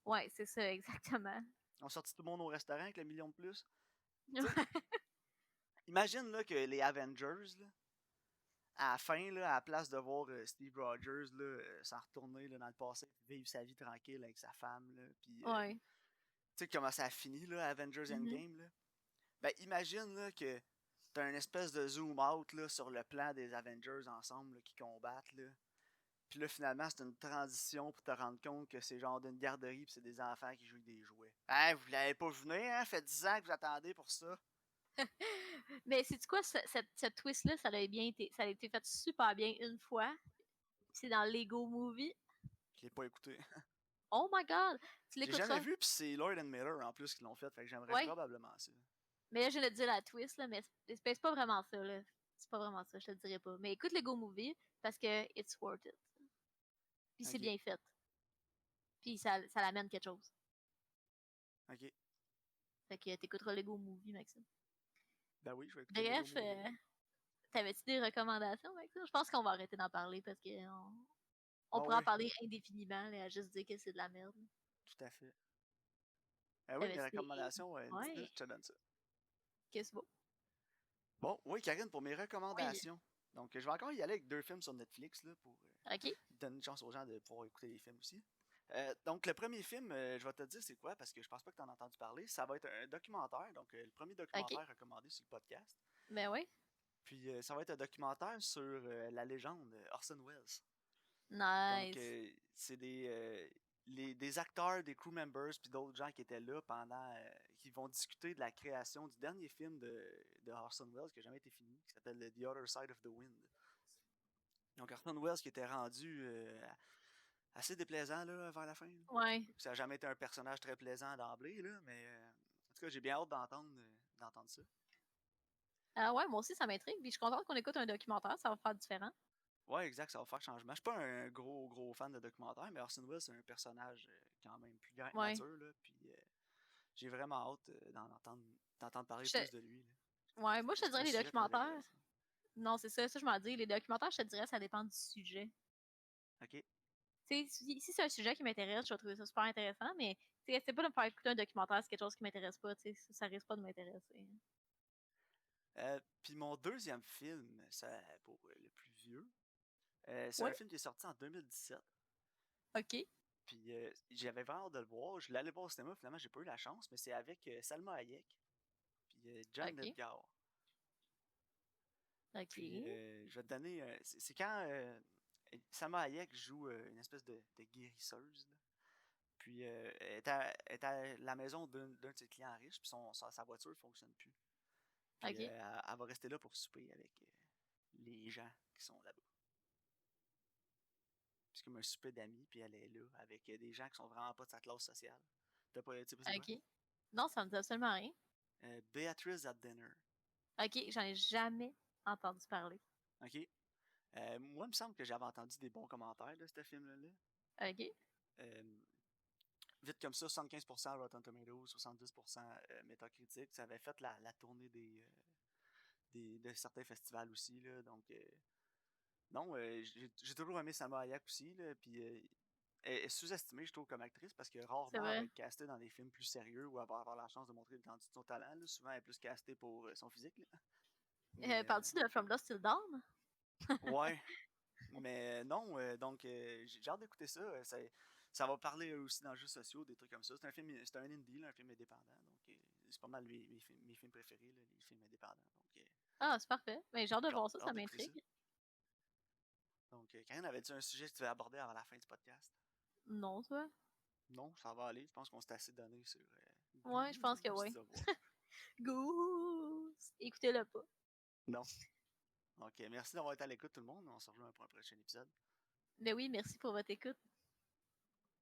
S1: ouais, c'est ça, exactement.
S2: On sortit tout le monde au restaurant avec le million de plus. Tu sais, imagine là que les Avengers, là, à la fin, là, à la place de voir Steve Rogers s'en retourner là, dans le passé, vivre sa vie tranquille avec sa femme, là, puis
S1: Ouais.
S2: tu sais comment ça a fini, là, Avengers
S1: Mhm.
S2: Endgame, là. Ben, imagine, là, que t'as une espèce de zoom out, là, sur le plan des Avengers ensemble, là, qui combattent, là. Puis là, finalement, c'est une transition pour te rendre compte que c'est genre d'une garderie pis c'est des enfants qui jouent avec des jouets. Hein, vous l'avez pas vu venir, hein? Fait 10 ans que vous attendez pour ça.
S1: Mais c'est quoi, cette twist-là, ça a été fait super bien une fois. C'est dans Lego Movie.
S2: Je l'ai pas écouté.
S1: Oh my god! Tu
S2: J'ai
S1: l'écoutes
S2: jamais
S1: ça?
S2: vu, pis c'est Lord and Miller en plus qui l'ont fait, fait que j'aimerais
S1: Ouais.
S2: probablement ça.
S1: Mais là, je viens de te dire la twist, là, mais c'est pas vraiment ça, là. C'est pas vraiment ça, je te le dirais pas. Mais écoute Lego Movie parce que it's worth it. Puis c'est
S2: Ok,
S1: bien fait. Puis ça l'amène quelque chose.
S2: ok.
S1: Fait que t'écouteras Lego Movie, Maxime.
S2: Ben oui, je vais écouter Lego
S1: Bref,
S2: Movie.
S1: t'avais-tu des recommandations, Maxime? Je pense qu'on va arrêter d'en parler parce que on
S2: Ah
S1: pourrait en
S2: oui,
S1: parler indéfiniment, là, à juste dire que c'est de la merde.
S2: tout à fait. Ah oui, mes
S1: T'avais-tu des...
S2: recommandations,
S1: Ouais,
S2: 10 minutes, je te donne ça.
S1: qu'est-ce que c'est beau?
S2: Bon, oui, Karine, pour mes
S1: Oui,
S2: recommandations. Donc, je vais encore y aller avec 2 films sur Netflix là, pour
S1: ok,
S2: donner une chance aux gens de pouvoir écouter les films aussi. Donc, le premier film, je vais te dire c'est quoi, parce que je pense pas que tu en as entendu parler. Ça va être un documentaire, donc le premier
S1: ok.
S2: documentaire recommandé sur le podcast.
S1: Ben oui,
S2: Puis, ça va être un documentaire sur la légende Orson Welles. Donc,
S1: nice.
S2: c'est des acteurs, des crew members, puis d'autres gens qui étaient là pendant. Qui vont discuter de la création du dernier film de Orson Welles qui n'a jamais été fini, qui s'appelle The Other Side of the Wind. Donc, Orson Welles qui était rendu assez déplaisant là, vers la fin. Là.
S1: Ouais.
S2: Ça n'a jamais été un personnage très plaisant d'emblée, là, mais en tout cas, j'ai bien hâte d'entendre ça.
S1: Ouais, moi aussi, ça m'intrigue. Puis je suis contente qu'on écoute un documentaire, ça va faire différent.
S2: Ouais, exact, ça va faire changement. Je suis pas un gros fan de documentaire, mais Orson Welles, c'est un personnage quand même plus grand que
S1: Ouais.
S2: nature, là, puis j'ai vraiment hâte d'entendre parler
S1: Je te-
S2: plus de lui. Là.
S1: Ouais, moi, je te
S2: C'est
S1: dirais
S2: un
S1: les
S2: sujet très
S1: documentaires.
S2: intéressant.
S1: Non, c'est ça, je m'en dis. Les documentaires, je te dirais, ça dépend du sujet.
S2: Ok.
S1: Si c'est un sujet qui m'intéresse, je vais trouver ça super intéressant, mais c'est pas de me faire écouter un documentaire, c'est quelque chose qui m'intéresse pas, ça risque pas de m'intéresser.
S2: Puis mon deuxième film, pour le plus vieux, c'est un
S1: Ouais,
S2: film qui est sorti en 2017.
S1: ok,
S2: Puis j'avais vraiment hâte de le voir. Je l'allais voir au cinéma, finalement, j'ai pas eu la chance, mais c'est avec Salma Hayek, puis John
S1: ok,
S2: Lithgow. Puis
S1: ok,
S2: je vais te donner. C'est quand Salma Hayek joue une espèce de guérisseuse, là. Puis elle est à la maison d'un de ses clients riches, puis sa voiture ne fonctionne plus. Puis
S1: ok,
S2: elle va rester là pour souper avec les gens qui sont là-bas. C'est comme un souper d'amis, puis elle est là avec des gens qui sont vraiment pas de sa classe sociale. Tu sais pas c'est quoi?
S1: ok. Non, ça me dit absolument rien.
S2: Beatrice at Dinner.
S1: Ok, j'en ai jamais entendu parler.
S2: OK? Moi, il me semble que j'avais entendu des bons commentaires de ce film-là.
S1: Ok,
S2: Euh, Vite comme ça, 75% Rotten Tomatoes, 70% Metacritic. Ça avait fait la tournée de certains festivals aussi. Là, donc, non, j'ai toujours aimé Salma Hayek aussi. Là, puis, elle est sous-estimée, je trouve, comme actrice parce que
S1: c'est
S2: rarement elle va
S1: vrai.
S2: être castée dans des films plus sérieux où elle va avoir la chance de montrer l'étendue de son talent. Là. Souvent, elle est plus castée pour son physique. Là. Mais,
S1: Parles-tu de From Lost Till Dawn?
S2: ouais, mais non, donc j'ai hâte d'écouter ça. Ça va parler aussi d'enjeux sociaux, des trucs comme ça. C'est un indie, là, un film indépendant. Donc, c'est pas mal mes films préférés, là, les films indépendants. Donc,
S1: Ah, c'est parfait. Mais j'ai hâte de voir ça,
S2: j'ai
S1: ça
S2: hâte d'écouter ça.
S1: m'intrigue.
S2: Donc, Karine, avais-tu un sujet que tu veux aborder avant la fin du podcast?
S1: Non, toi?
S2: Non, ça va aller. Je pense qu'on s'est assez donné sur
S1: Ouais, je pense que oui.
S2: Goose of War.
S1: Goose! Écoutez-le pas.
S2: Non. Donc, merci d'avoir été à l'écoute, tout le monde. On se rejoint pour un prochain épisode.
S1: Mais oui, merci pour votre écoute.